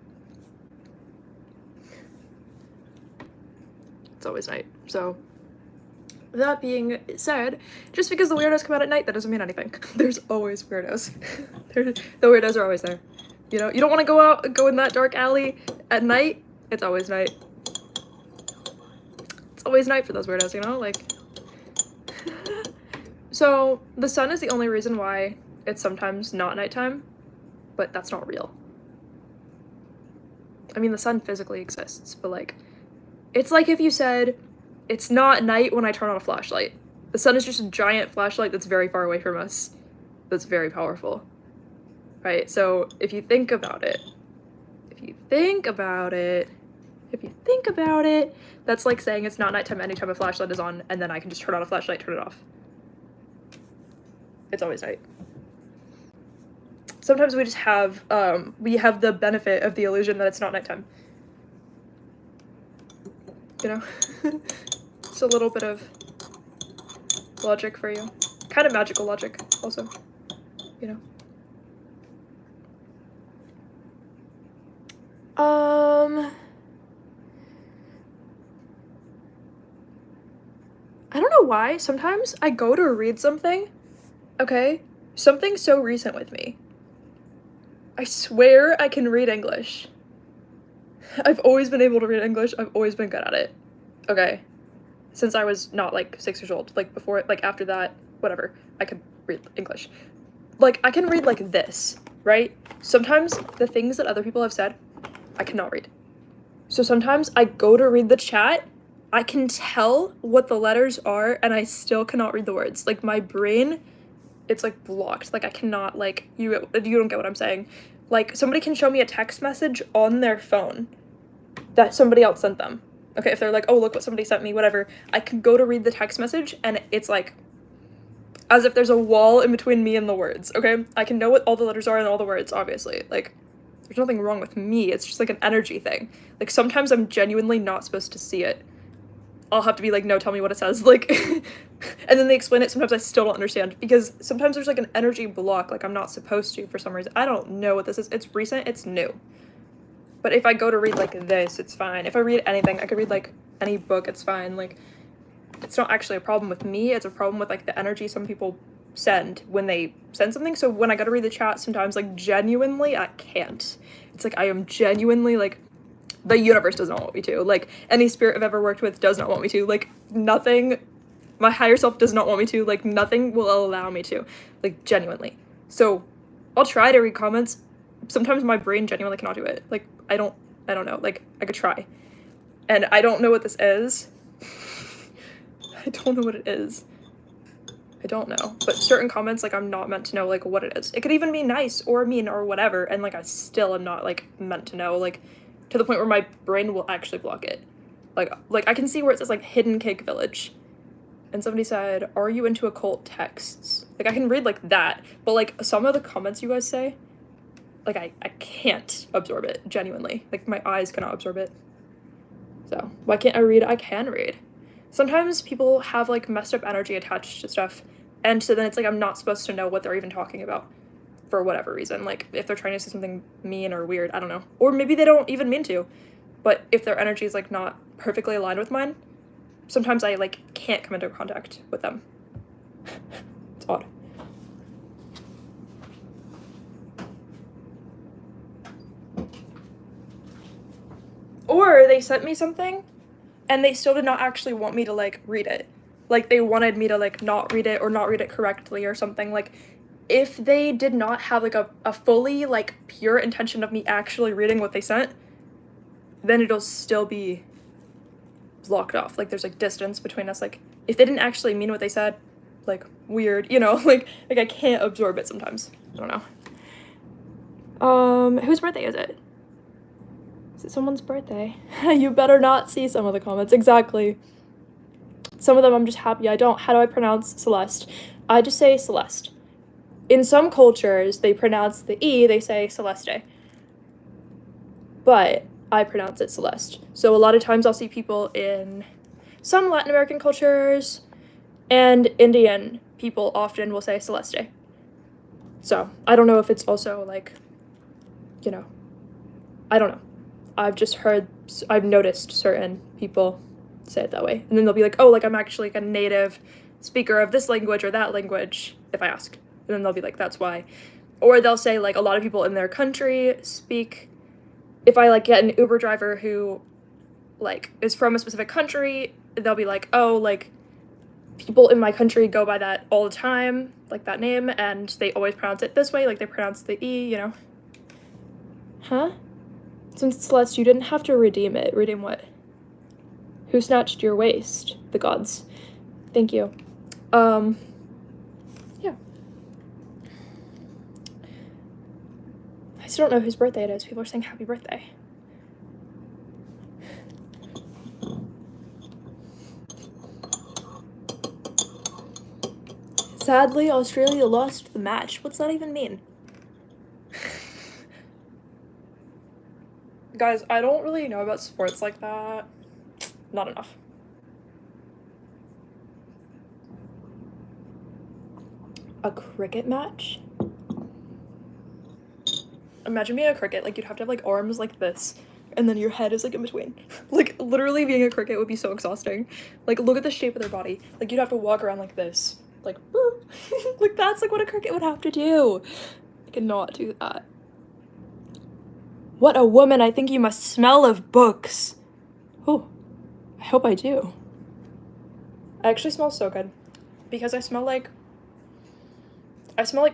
It's always night. So, that being said, just because the weirdos come out at night, that doesn't mean anything. There's always weirdos. The weirdos are always there. You know, you don't want to go in that dark alley at night, it's always night. It's always night for those weirdos, you know? Like, so, the sun is the only reason why it's sometimes not nighttime, but that's not real. I mean, the sun physically exists, but like, it's like if you said, it's not night when I turn on a flashlight. The sun is just a giant flashlight that's very far away from us, that's very powerful, right? So if you think about it, that's like saying it's not nighttime anytime a flashlight is on, and then I can just turn on a flashlight, turn it off. It's always night. Sometimes we just have, the benefit of the illusion that it's not nighttime. You know? It's a little bit of logic for you. Kind of magical logic, also. You know? I don't know why. Sometimes I go to read something, okay? Something so recent with me. I swear I can read English. I've always been able to read English. I've always been good at it. Okay. Since I was not, like, 6 years old. Like, before, like, after that, whatever, I could read English. Like, I can read, like, this, right? Sometimes the things that other people have said, I cannot read. So sometimes I go to read the chat, I can tell what the letters are, and I still cannot read the words. Like, my brain, it's, like, blocked. Like, I cannot, like, you don't get what I'm saying. Like, somebody can show me a text message on their phone that somebody else sent them. Okay, if they're like, oh, look what somebody sent me, whatever. I can go to read the text message, and it's, like, as if there's a wall in between me and the words, okay? I can know what all the letters are and all the words, obviously. Like, there's nothing wrong with me. It's just, like, an energy thing. Like, sometimes I'm genuinely not supposed to see it. I'll have to be like, no, tell me what it says, like, and then they explain it, sometimes I still don't understand, because sometimes there's, like, an energy block, like, I'm not supposed to for some reason. I don't know what this is. It's recent, it's new. But if I go to read, like, this, it's fine. If I read anything, I could read, like, any book, it's fine. Like, it's not actually a problem with me, it's a problem with, like, the energy some people send when they send something. So when I go to read the chat, sometimes, like, genuinely, I can't. It's like, I am genuinely, like, the universe does not want me to. Like, any spirit I've ever worked with does not want me to. Like, nothing, my higher self does not want me to. Like, nothing will allow me to. Like, genuinely. So, I'll try to read comments. Sometimes my brain genuinely cannot do it. Like, I don't know. Like, I could try. And I don't know what this is. I don't know what it is. I don't know. But certain comments, like, I'm not meant to know, like, what it is. It could even be nice or mean or whatever, and, like, I still am not, like, meant to know, like, to the point where my brain will actually block it. Like I can see where it says, like, Hidden Cake Village. And somebody said, are you into occult texts? Like, I can read, like, that, but, like, some of the comments you guys say, like, I can't absorb it, genuinely. Like, my eyes cannot absorb it. So, why can't I read? I can read. Sometimes people have, like, messed up energy attached to stuff, and so then it's like I'm not supposed to know what they're even talking about for whatever reason. Like, if they're trying to say something mean or weird, I don't know. Or maybe they don't even mean to. But if their energy is, like, not perfectly aligned with mine, sometimes I, like, can't come into contact with them. It's odd. Or they sent me something, and they still did not actually want me to, like, read it. Like, they wanted me to, like, not read it or not read it correctly or something. Like, if they did not have, like, a fully, like, pure intention of me actually reading what they sent, then it'll still be blocked off. Like, there's, like, distance between us. Like, if they didn't actually mean what they said, like, weird, you know? Like I can't absorb it sometimes. I don't know. Whose birthday is it? Is it someone's birthday? You better not see some of the comments. Exactly. Some of them I'm just happy I don't. How do I pronounce Celeste? I just say Celeste. In some cultures, they pronounce the E, they say Celeste. But I pronounce it Celeste. So a lot of times I'll see people in some Latin American cultures and Indian people often will say Celeste. So I don't know if it's also like, you know, I don't know. I've noticed certain people say it that way. And then they'll be like, oh, like I'm actually like a native speaker of this language or that language, if I ask. And then they'll be like, that's why. Or they'll say like a lot of people in their country speak. If I like get an Uber driver who like is from a specific country, they'll be like, oh, like people in my country go by that all the time, like that name, and they always pronounce it this way, like they pronounce the E, you know. Huh? Since Celeste, you didn't have to redeem it. Redeem what? Who snatched your waist? The gods. Thank you. Yeah. I still don't know whose birthday it is. People are saying happy birthday. Sadly, Australia lost the match. What's that even mean? Guys, I don't really know about sports like that. Not enough. A cricket match? Imagine being a cricket, like you'd have to have like arms like this, and then your head is like in between. Like literally being a cricket would be so exhausting. Like look at the shape of their body. Like you'd have to walk around like this. Like, like that's like what a cricket would have to do. I cannot do that. What a woman, I think you must smell of books. Oh, I hope I do. I actually smell so good because I smell like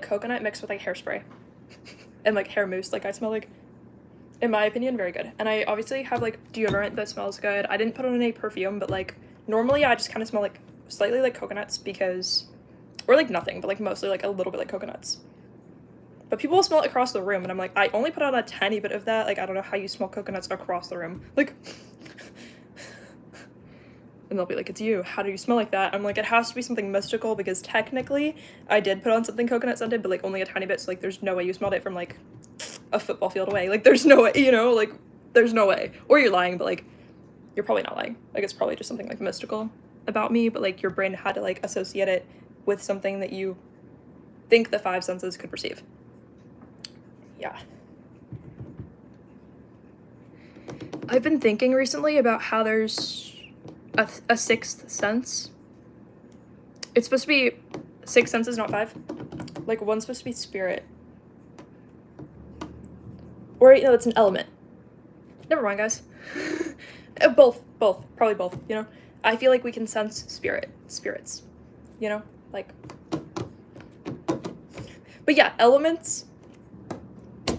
coconut mixed with like hairspray and like hair mousse. Like I smell like, in my opinion, very good. And I obviously have like deodorant that smells good. I didn't put on any perfume, but like normally I just kind of smell like slightly like coconuts because, or like nothing, but like mostly like a little bit like coconuts. But people will smell it across the room, and I'm like, I only put on a tiny bit of that. Like, I don't know how you smell coconuts across the room. Like, and they'll be like, it's you. How do you smell like that? I'm like, it has to be something mystical, because technically, I did put on something coconut scented, but like only a tiny bit, so like there's no way you smelled it from like a football field away. Like, there's no way, you know? Like, there's no way. Or you're lying, but like, you're probably not lying. Like, it's probably just something like mystical about me, but like your brain had to like associate it with something that you think the five senses could perceive. Yeah. I've been thinking recently about how there's a sixth sense. It's supposed to be 6 senses, not 5. Like, one's supposed to be spirit. Or, no, it's an element. Never mind, guys. Both, probably both, you know? I feel like we can sense spirits, you know? Like, but yeah, elements.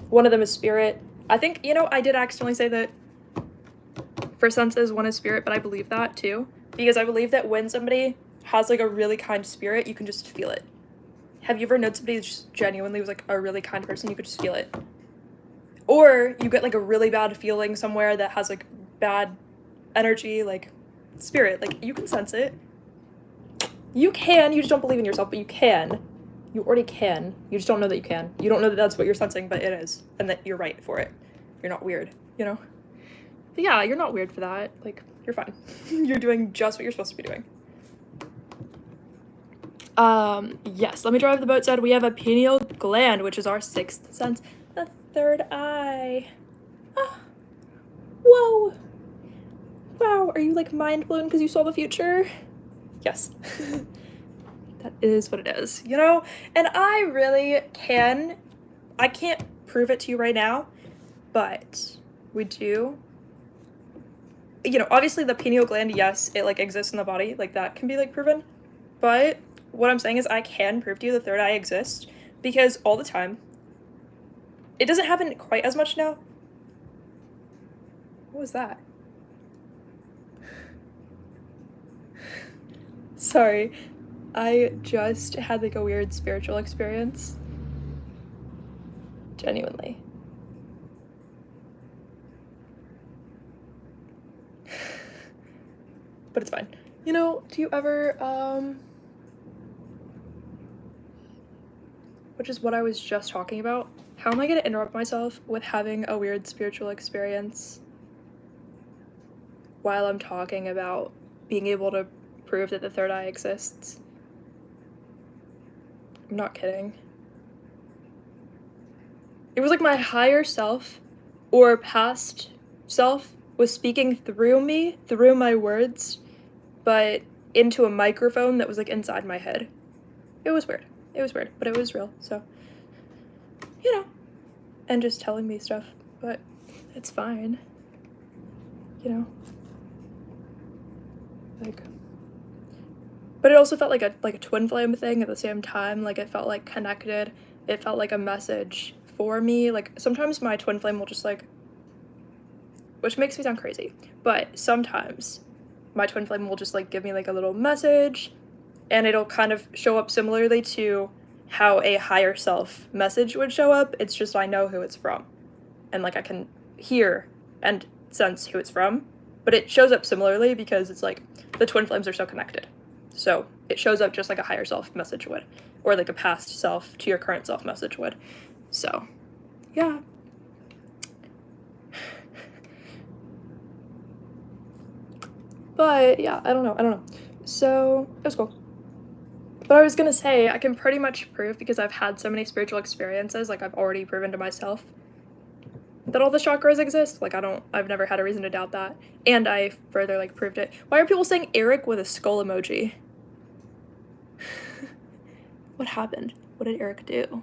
One of them is spirit. I think, you know, I did accidentally say that for senses, one is spirit, but I believe that too. Because I believe that when somebody has like a really kind spirit, you can just feel it. Have you ever known somebody who just genuinely was like a really kind person? You could just feel it. Or you get like a really bad feeling somewhere that has like bad energy, like spirit. Like you can sense it. You can, you just don't believe in yourself, but you can. You already can. You just don't know that you can. You don't know that that's what you're sensing, but it is. And that you're right for it. You're not weird, you know? But yeah, you're not weird for that. Like, you're fine. You're doing just what you're supposed to be doing. Yes, let me drive the boat said we have a pineal gland, which is our sixth sense. The third eye. Ah. Whoa. Wow, are you like mind blown because you saw the future? Yes. That is what it is, you know? And I really I can't prove it to you right now, but we do. You know, obviously the pineal gland, yes, it like exists in the body, like that can be like proven. But what I'm saying is I can prove to you the third eye exists because all the time, it doesn't happen quite as much now. What was that? Sorry, I just had like a weird spiritual experience. Genuinely. But it's fine. You know, do you ever, which is what I was just talking about. How am I gonna interrupt myself with having a weird spiritual experience while I'm talking about being able to prove that the third eye exists? I'm not kidding. It was like my higher self or past self was speaking through me, through my words, but into a microphone that was like inside my head. It was weird. It was weird, but it was real, so, you know, and just telling me stuff, but it's fine, you know, like, but it also felt like a twin flame thing at the same time, like it felt like connected, it felt like a message for me, like sometimes my twin flame will just like, which makes me sound crazy, but sometimes my twin flame will just like give me like a little message, and it'll kind of show up similarly to how a higher self message would show up. It's just I know who it's from. And like I can hear and sense who it's from. But it shows up similarly because it's like the twin flames are so connected. So it shows up just like a higher self message would. Or like a past self to your current self message would. So, yeah. But yeah, I don't know. So, it was cool. But I was gonna say, I can pretty much prove, because I've had so many spiritual experiences, like I've already proven to myself that all the chakras exist. Like I've never had a reason to doubt that. And I further like proved it. Why are people saying Eric with a skull emoji? What happened? What did Eric do?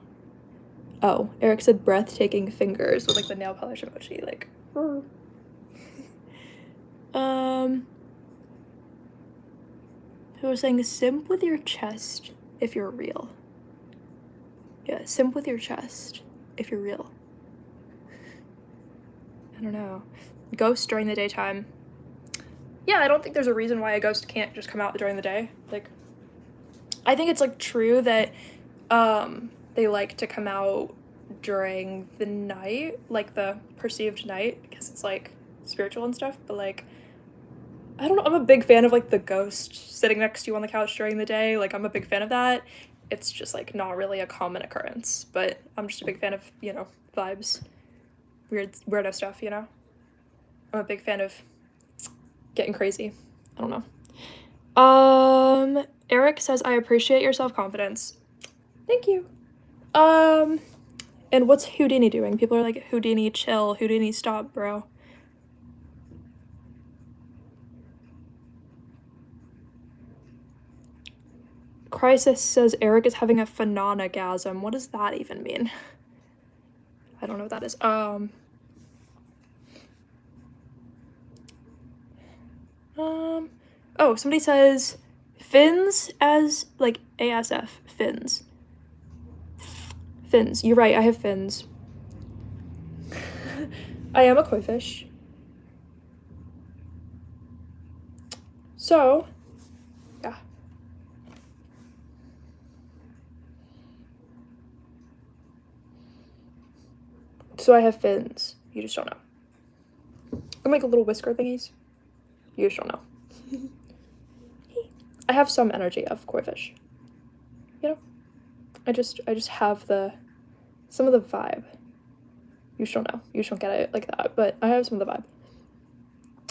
Oh, Eric said breathtaking fingers with like the nail polish emoji, like. Who was saying simp with your chest if you're real. Yeah, simp with your chest if you're real. I don't know. Ghost during the daytime. Yeah, I don't think there's a reason why a ghost can't just come out during the day. Like, I think it's like true that they like to come out during the night, like the perceived night, because it's like spiritual and stuff, but like, I don't know, I'm a big fan of like the ghost sitting next to you on the couch during the day. Like, I'm a big fan of that. It's just like not really a common occurrence, but I'm just a big fan of, you know, vibes, weirdo stuff, you know. I'm a big fan of getting crazy. I don't know. Eric says, I appreciate your self-confidence. Thank you. And what's Houdini doing? People are like, Houdini, chill. Houdini, stop, bro. Crisis says Eric is having a phenonagasm. What does that even mean? I don't know what that is. Oh, somebody says fins as, like, ASF, fins. Fins, you're right, I have fins. I am a koi fish. So, yeah. So I have fins. You just don't know. I'm like little whisker thingies. You just don't know. I have some energy of koi fish. You know? I just have some of the vibe. You just don't know. You just don't get it like that. But I have some of the vibe.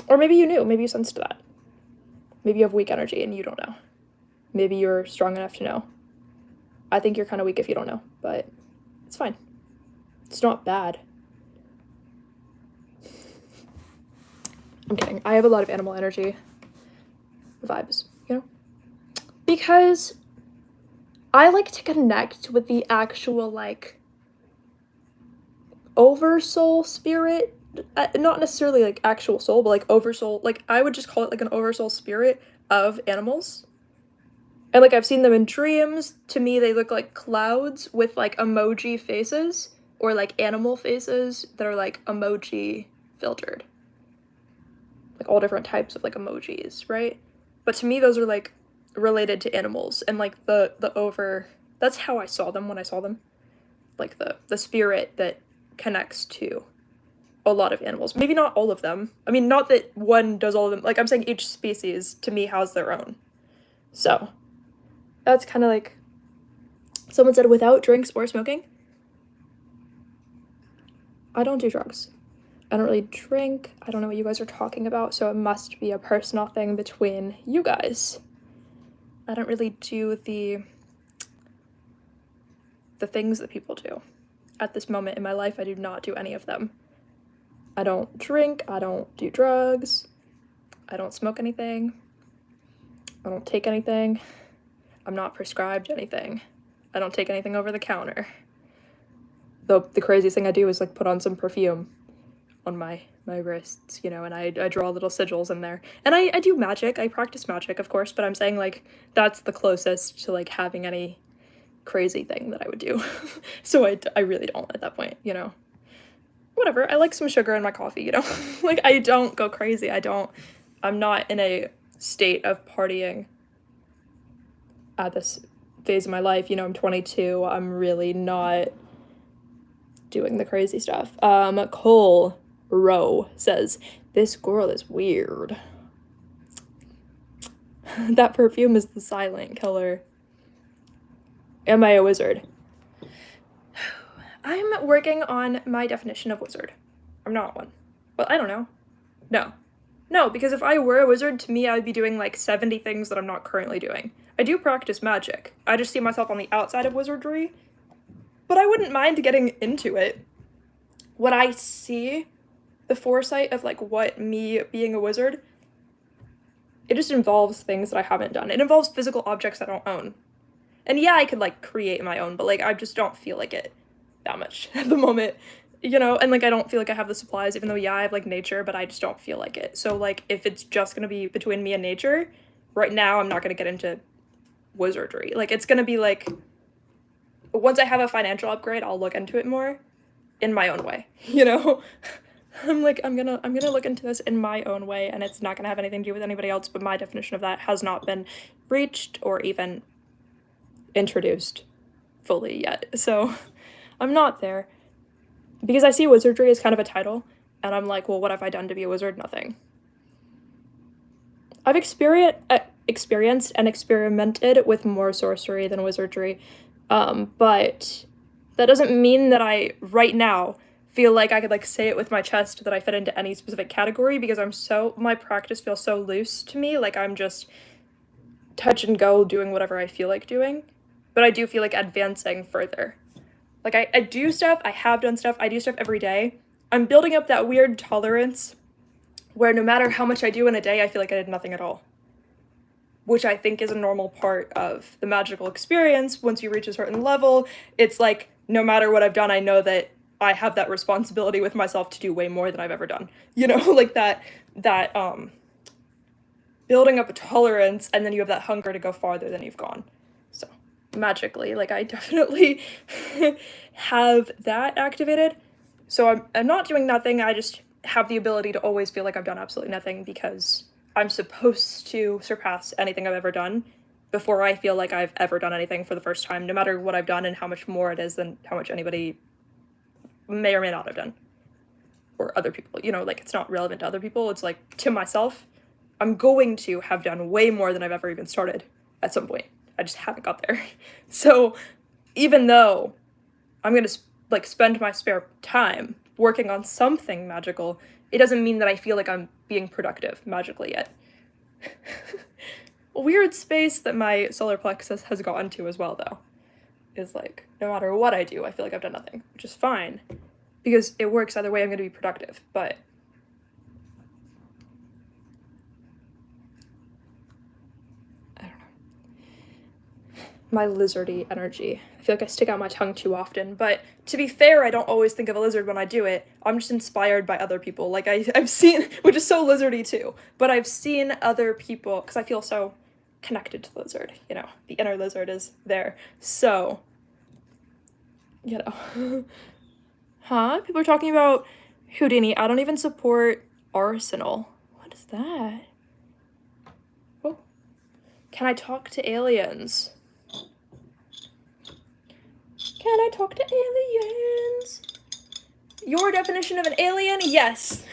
Or maybe you knew. Maybe you sensed that. Maybe you have weak energy and you don't know. Maybe you're strong enough to know. I think you're kind of weak if you don't know, but it's fine. It's not bad. I'm kidding. I have a lot of animal energy vibes, you know? Because I like to connect with the actual, like, oversoul spirit. Not necessarily, like, actual soul, but, like, oversoul. Like, I would just call it, like, an oversoul spirit of animals. And, like, I've seen them in dreams. To me, they look like clouds with, like, emoji faces. Or, like, animal faces that are, like, emoji filtered. Like, all different types of, like, emojis, right? But to me, those are, like, related to animals. And, like, the over... That's how I saw them when I saw them. Like, the spirit that connects to a lot of animals. Maybe not all of them. I mean, not that one does all of them. Like, I'm saying each species, to me, has their own. So... That's kind of like, someone said without drinks or smoking. I don't do drugs. I don't really drink. I don't know what you guys are talking about, so it must be a personal thing between you guys. I don't really do the things that people do. At this moment in my life, I do not do any of them. I don't drink. I don't do drugs. I don't smoke anything. I don't take anything. I'm not prescribed anything. I don't take anything over the counter. The craziest thing I do is, like, put on some perfume on my wrists, you know, and I draw little sigils in there. And I do magic. I practice magic, of course, but I'm saying, like, that's the closest to, like, having any crazy thing that I would do. So I really don't at that point, you know. Whatever. I like some sugar in my coffee, you know. Like, I don't go crazy. I'm not in a state of partying at this phase of my life. You know, I'm 22. I'm really not doing the crazy stuff. Cole Rowe says, this girl is weird. That perfume is the silent killer. Am I a wizard? I'm working on my definition of wizard. I'm not one. Well, I don't know. No, because if I were a wizard, to me, I would be doing, like, 70 things that I'm not currently doing. I do practice magic. I just see myself on the outside of wizardry, but I wouldn't mind getting into it. When I see the foresight of, like, what me being a wizard, it just involves things that I haven't done. It involves physical objects I don't own. And yeah, I could, like, create my own, but, like, I just don't feel like it that much at the moment. You know, and, like, I don't feel like I have the supplies, even though, yeah, I have, like, nature, but I just don't feel like it. So, like, if it's just gonna be between me and nature, right now, I'm not gonna get into wizardry. Like, it's gonna be, like, once I have a financial upgrade, I'll look into it more in my own way, you know? I'm gonna look into this in my own way, and it's not gonna have anything to do with anybody else, but my definition of that has not been reached or even introduced fully yet. So, I'm not there. Because I see wizardry as kind of a title, and I'm like, well, what have I done to be a wizard? Nothing. I've experienced and experimented with more sorcery than wizardry, but that doesn't mean that I, right now, feel like I could, like, say it with my chest that I fit into any specific category, because my practice feels so loose to me, like I'm just touch and go doing whatever I feel like doing, but I do feel like advancing further. Like, I do stuff, I have done stuff, I do stuff every day. I'm building up that weird tolerance where no matter how much I do in a day, I feel like I did nothing at all. Which I think is a normal part of the magical experience. Once you reach a certain level, it's like, no matter what I've done, I know that I have that responsibility with myself to do way more than I've ever done. You know, like that building up a tolerance, and then you have that hunger to go farther than you've gone. So, magically, like, I definitely have that activated. So I'm not doing nothing, I just have the ability to always feel like I've done absolutely nothing, because I'm supposed to surpass anything I've ever done before I feel like I've ever done anything for the first time, no matter what I've done and how much more it is than how much anybody may or may not have done. Or other people, you know, like, it's not relevant to other people, it's like, to myself, I'm going to have done way more than I've ever even started at some point. I just haven't got there. So even though I'm gonna like spend my spare time working on something magical, it doesn't mean that I feel like I'm being productive magically yet. A weird space that my solar plexus has gotten to as well, though, is like, no matter what I do, I feel like I've done nothing, which is fine, because it works either way. I'm going to be productive, but I don't know. My lizardy energy. I feel like I stick out my tongue too often, but to be fair, I don't always think of a lizard when I do it. I'm just inspired by other people. Like, I've seen, which is so lizardy too, but I've seen other people, because I feel so connected to the lizard, you know, the inner lizard is there. So, you know. Huh? People are talking about Houdini. I don't even support Arsenal. What is that? Oh. Can I talk to aliens? Can I talk to aliens? Your definition of an alien? Yes.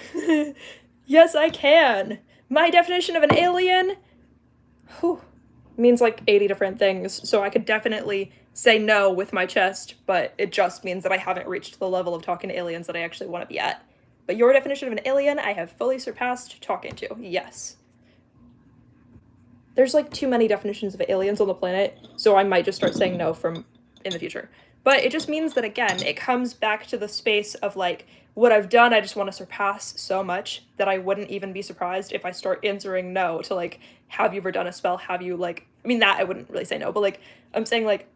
Yes, I can. My definition of an alien means like 80 different things, so I could definitely say no with my chest, but it just means that I haven't reached the level of talking to aliens that I actually want to be at. But your definition of an alien, I have fully surpassed talking to. Yes. There's like too many definitions of aliens on the planet, so I might just start saying no from in the future. But it just means that, again, it comes back to the space of like, what I've done, I just want to surpass so much that I wouldn't even be surprised if I start answering no to like, have you ever done a spell? Have you like, I mean, that I wouldn't really say no, but like, I'm saying like,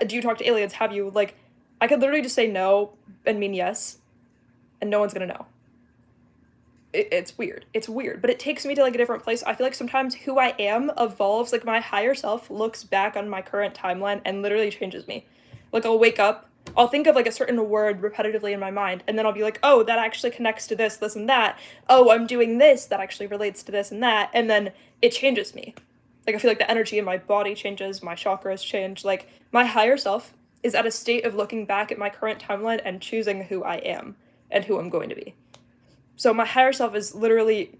do you talk to aliens? Have you like, I could literally just say no and mean yes, and no one's gonna know. It's weird. It's weird, but it takes me to like a different place. I feel like sometimes who I am evolves, like my higher self looks back on my current timeline and literally changes me. Like I'll wake up, I'll think of like a certain word repetitively in my mind, and then I'll be like, oh, that actually connects to this, this, and that. Oh, I'm doing this, that actually relates to this and that, and then it changes me. Like I feel like the energy in my body changes, my chakras change, like my higher self is at a state of looking back at my current timeline and choosing who I am and who I'm going to be. So my higher self is literally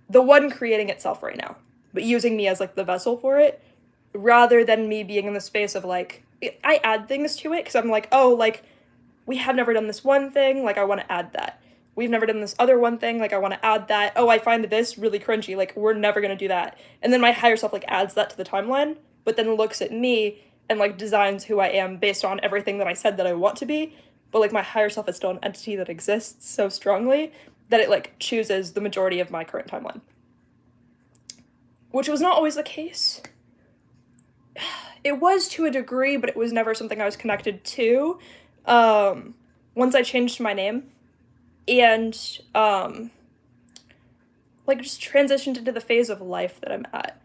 the one creating itself right now, but using me as like the vessel for it, rather than me being in the space of like, I add things to it because I'm like, oh, like we have never done this one thing, like I want to add that. We've never done this other one thing, like I want to add that. Oh, I find this really cringy, like we're never going to do that. And then my higher self like adds that to the timeline, but then looks at me and like designs who I am based on everything that I said that I want to be. But like my higher self is still an entity that exists so strongly that it like chooses the majority of my current timeline. Which was not always the case. It was to a degree, but it was never something I was connected to. Once I changed my name and like just transitioned into the phase of life that I'm at.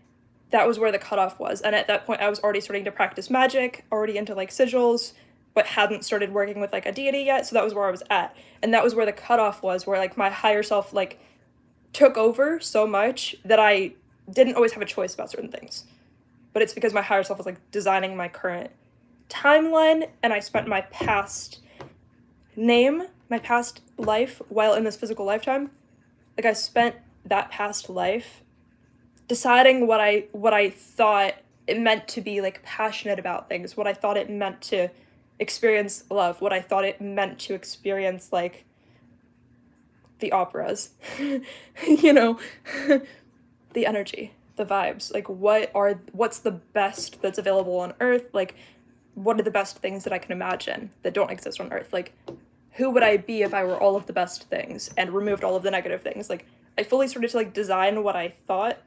That was where the cutoff was. And at that point I was already starting to practice magic, already into like sigils, but hadn't started working with like a deity yet, so that was where I was at. And that was where the cutoff was, where like my higher self like took over so much that I didn't always have a choice about certain things. But it's because my higher self was like designing my current timeline, and I spent my past name, my past life while in this physical lifetime. Like I spent that past life deciding what I thought it meant to be like passionate about things, what I thought it meant to experience love, what I thought it meant to experience like the operas, you know, the energy, the vibes, like what's the best that's available on Earth, like what are the best things that I can imagine that don't exist on Earth, like who would I be if I were all of the best things and removed all of the negative things. Like I fully started to like design what I thought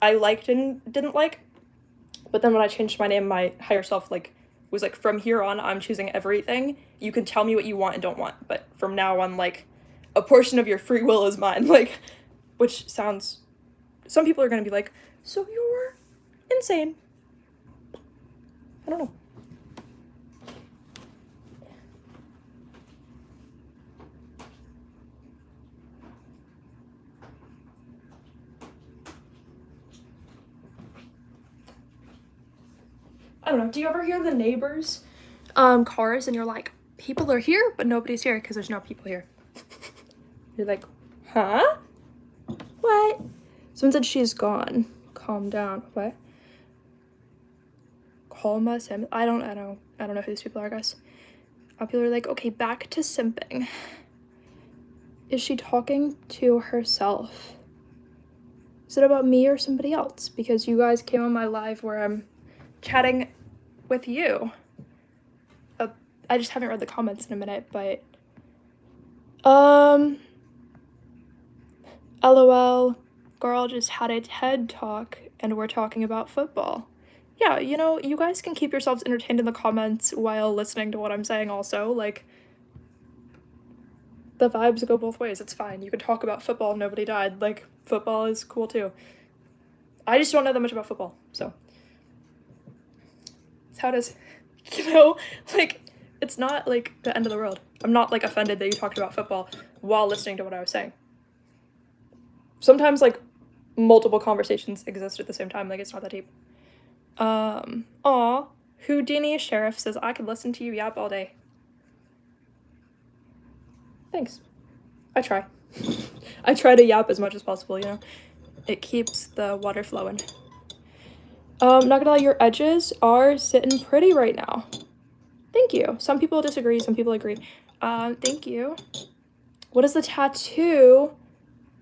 I liked and didn't like, but then when I changed my name, my higher self like was like, from here on, I'm choosing everything. You can tell me what you want and don't want, but from now on, like, a portion of your free will is mine. Like, which sounds, some people are gonna be like, so you're insane. I don't know. I don't know, do you ever hear the neighbors' cars and you're like, people are here, but nobody's here because there's no people here. You're like, huh? What? Someone said she's gone. Calm down. What? Calma Sim. I don't know who these people are, guys. People are like, okay, back to simping. Is she talking to herself? Is it about me or somebody else? Because you guys came on my live where I'm chatting with you. I just haven't read the comments in a minute, but LOL, girl just had a TED talk and we're talking about football. Yeah, you know, you guys can keep yourselves entertained in the comments while listening to what I'm saying also. Like, the vibes go both ways. It's fine. You can talk about football, nobody died. Like, football is cool too. I just don't know that much about football, so. That's how it is. You know, like, it's not like the end of the world. I'm not like offended that you talked about football while listening to what I was saying. Sometimes like multiple conversations exist at the same time. Like, it's not that deep. Houdini Sheriff says, I could listen to you yap all day. Thanks. I try. I try to yap as much as possible, you know? It keeps the water flowing. Not gonna lie, your edges are sitting pretty right now. Thank you. Some people disagree, some people agree. Thank you. What is the tattoo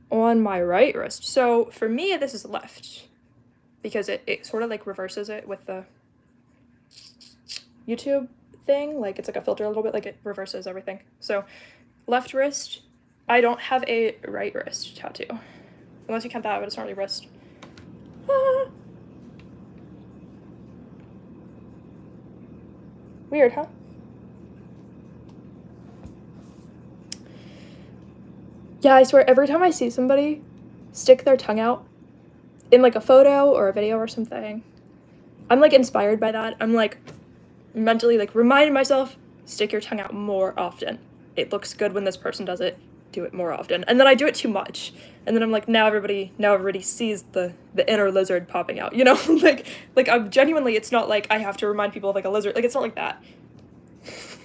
on my right wrist? So for me, this is left. Because it sort of like reverses it with the YouTube thing. Like, it's like a filter a little bit, like it reverses everything. So left wrist. I don't have a right wrist tattoo. Unless you count that, but it's not really wrist. Ah. Weird, huh? Yeah, I swear, every time I see somebody stick their tongue out in like a photo or a video or something, I'm like inspired by that. I'm like mentally like reminding myself, stick your tongue out more often. It looks good when this person does it. Do it more often. And then I do it too much. And then I'm like, now everybody sees the inner lizard popping out, you know? like I'm genuinely, it's not like I have to remind people of like a lizard. Like, it's not like that.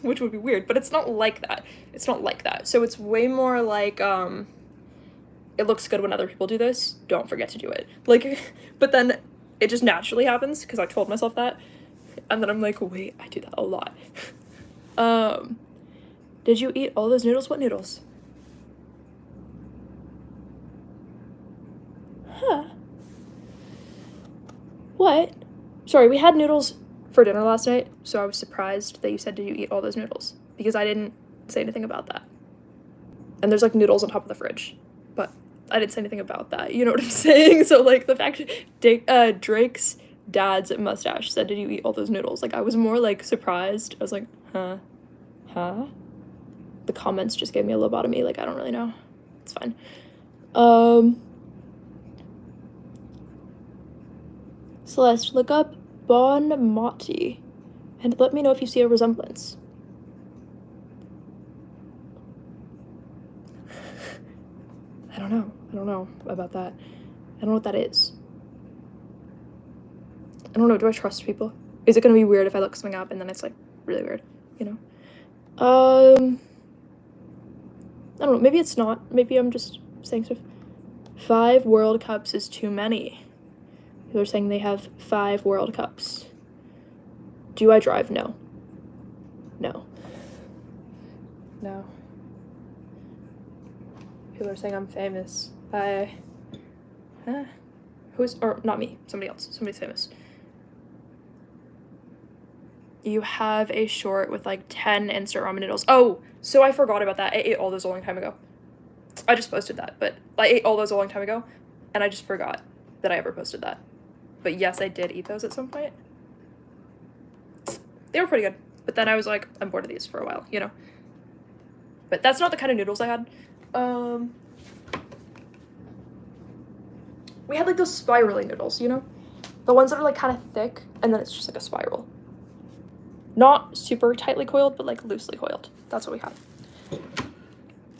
Which would be weird, but it's not like that. It's not like that. So it's way more like, it looks good when other people do this. Don't forget to do it. Like, but then it just naturally happens because I told myself that. And then I'm like, wait, I do that a lot. Did you eat all those noodles? What noodles? Huh. What? Sorry, we had noodles for dinner last night, so I was surprised that you said, did you eat all those noodles? Because I didn't say anything about that. And there's like noodles on top of the fridge, but I didn't say anything about that. You know what I'm saying? So like the fact Drake's dad's mustache said, did you eat all those noodles? Like, I was more like surprised. I was like, huh? The comments just gave me a lobotomy. Like, I don't really know. It's fine. Celeste, look up Bon Motti and let me know if you see a resemblance. I don't know about that. I don't know what that is. I don't know, do I trust people? Is it gonna be weird if I look something up and then it's like really weird, you know? I don't know, maybe it's not. Maybe I'm just saying stuff. 5 World Cups is too many. People are saying they have 5 World Cups. Do I drive? No. No. People are saying I'm famous. Or not me, somebody else. Somebody's famous. You have a short with like 10 instant ramen noodles. Oh, so I forgot about that. I ate all those a long time ago. I just posted that, but I ate all those a long time ago, and I just forgot that I ever posted that. But yes, I did eat those at some point. They were pretty good, but then I was like, I'm bored of these for a while, you know? But that's not the kind of noodles I had. We had like those spirally noodles, you know? The ones that are like kind of thick, and then it's just like a spiral. Not super tightly coiled, but like loosely coiled. That's what we had.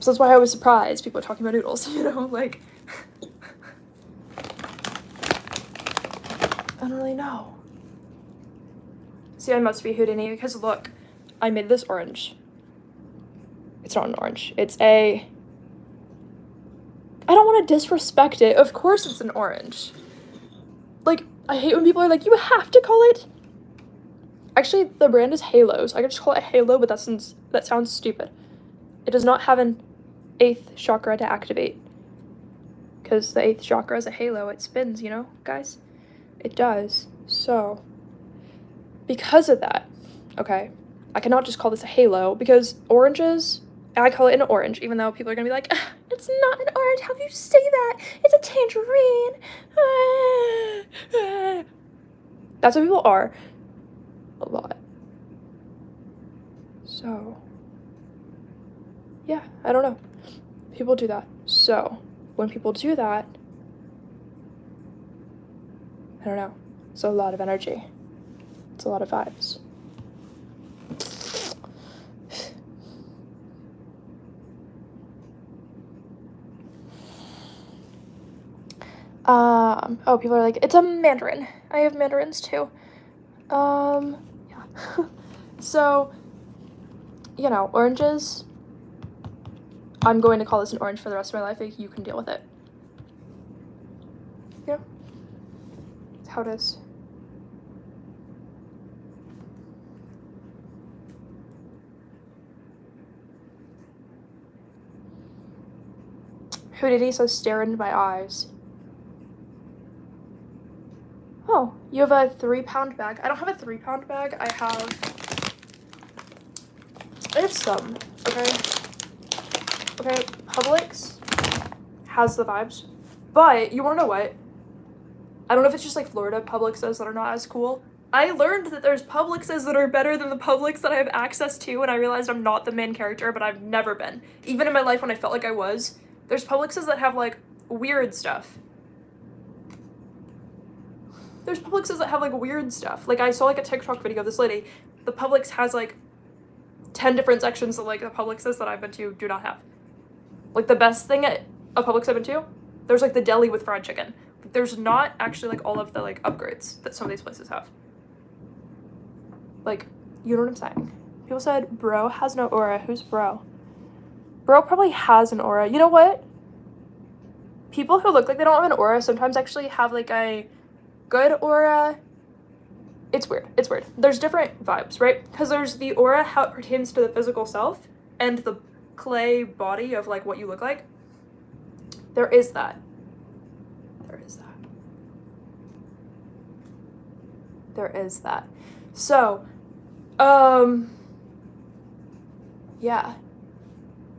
So that's why I was surprised people are talking about noodles, you know? Like, I don't really know. See, I must be Houdini because look, I made this orange. It's not an orange. It's a, I don't want to disrespect it. Of course it's an orange. Like, I hate when people are like, you have to call it. Actually, the brand is Halo, so I could just call it Halo, but that sounds stupid. It does not have an 8th chakra to activate. Because the 8th chakra is a halo. It spins, you know, guys? It does. So, because of that, okay, I cannot just call this a halo, because oranges, I call it an orange, even though people are going to be like, it's not an orange, how do you say that? It's a tangerine. That's what people are. A lot. So, yeah, I don't know. People do that. So, when people do that, I don't know. It's a lot of energy. It's a lot of vibes. Oh, people are like, it's a mandarin. I have mandarins too. Yeah. So, you know, oranges, I'm going to call this an orange for the rest of my life. Like, you can deal with it. You know? That's how it is. Who did he so stare into my eyes? Oh, you have a 3-pound bag. I don't have a 3-pound bag. I have some, okay? Okay, Publix has the vibes. But, you wanna know what? I don't know if it's just like Florida Publixes that are not as cool. I learned that there's Publixes that are better than the Publix that I have access to, and I realized I'm not the main character, but I've never been. Even in my life when I felt like I was. There's Publixes that have, like, weird stuff. There's Publixes that have, like, weird stuff. Like, I saw, like, a TikTok video of this lady. The Publix has, like, 10 different sections that, like, the Publixes that I've been to do not have. Like, the best thing at a Publix I've been to, there's, like, the deli with fried chicken. But there's not actually, like, all of the, like, upgrades that some of these places have. Like, you know what I'm saying? People said, bro has no aura. Who's bro? Bro probably has an aura. You know what? People who look like they don't have an aura sometimes actually have, like, a good aura. It's weird. It's weird. There's different vibes, right? Because there's the aura, how it pertains to the physical self, and the clay body of, like, what you look like. There is that. There is that. There is that. So, yeah.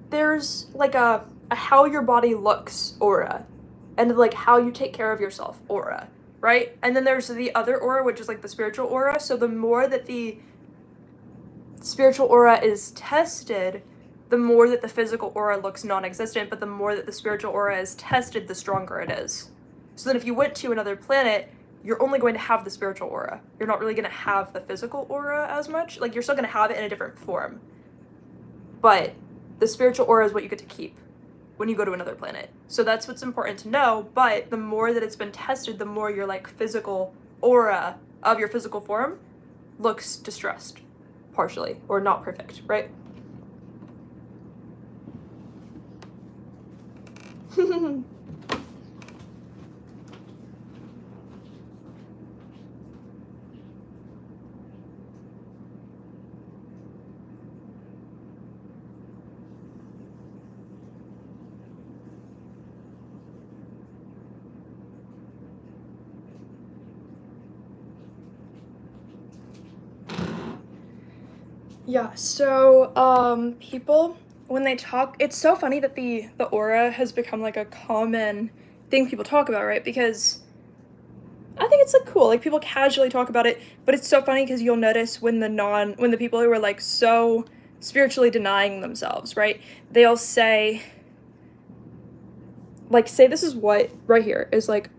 There's, like, a how your body looks aura, and, like, how you take care of yourself aura, right? And then there's the other aura, which is, like, the spiritual aura. So the more that the spiritual aura is tested, the more that the physical aura looks non-existent, but the more that the spiritual aura is tested, the stronger it is. So then if you went to another planet, you're only going to have the spiritual aura. You're not really going to have the physical aura as much. Like, you're still going to have it in a different form. But the spiritual aura is what you get to keep when you go to another planet. So that's what's important to know, but the more that it's been tested, the more your, like, physical aura of your physical form looks distressed, partially, or not perfect, right? Yeah, so, people, when they talk, it's so funny that the aura has become, like, a common thing people talk about, right? Because I think it's, like, cool, like, people casually talk about it, but it's so funny because you'll notice when the people who are, like, so spiritually denying themselves, right? They'll say, like, say this is what, right here, is, like,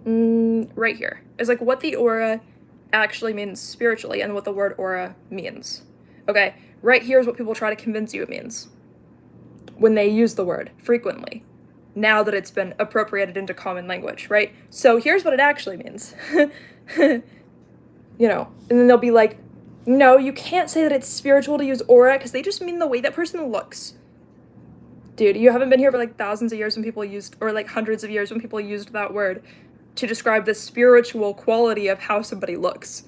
right here, is, like, what the aura actually means spiritually and what the word aura means. Okay, right here is what people try to convince you it means when they use the word frequently, now that it's been appropriated into common language, right? So here's what it actually means. You know, and then they'll be like, no, you can't say that it's spiritual to use aura because they just mean the way that person looks. Dude, you haven't been here for like thousands of years when people used, or like hundreds of years when people used that word to describe the spiritual quality of how somebody looks.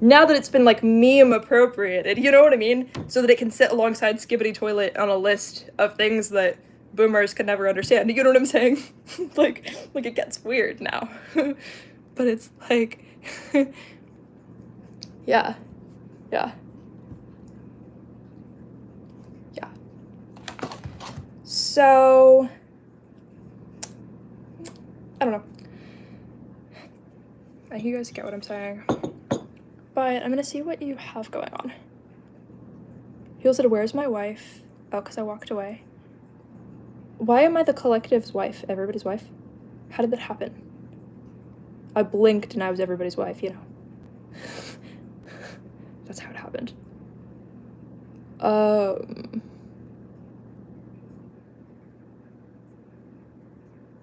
Now that it's been like meme appropriated, you know what I mean? So that it can sit alongside Skibbity Toilet on a list of things that boomers could never understand. You know what I'm saying? like it gets weird now. But it's like, yeah. Yeah. Yeah. So, I don't know. I think you guys get what I'm saying. But I'm gonna see what you have going on. People said, where's my wife? Oh, because I walked away. Why am I the collective's wife? Everybody's wife? How did that happen? I blinked and I was everybody's wife, you know. That's how it happened.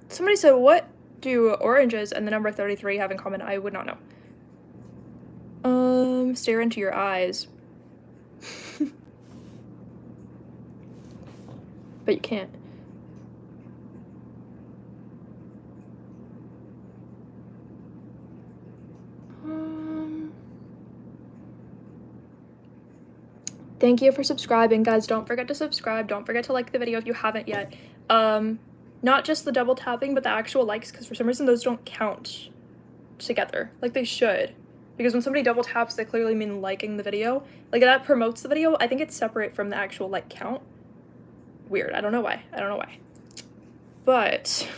Somebody said, what do oranges and the number 33 have in common? I would not know. Stare into your eyes. But you can't. Thank you for subscribing, guys. Don't forget to subscribe. Don't forget to like the video if you haven't yet. Not just the double tapping, but the actual likes, because for some reason those don't count together like they should. Because when somebody double taps, they clearly mean liking the video. Like, that promotes the video. I think it's separate from the actual like count. Weird. I don't know why. But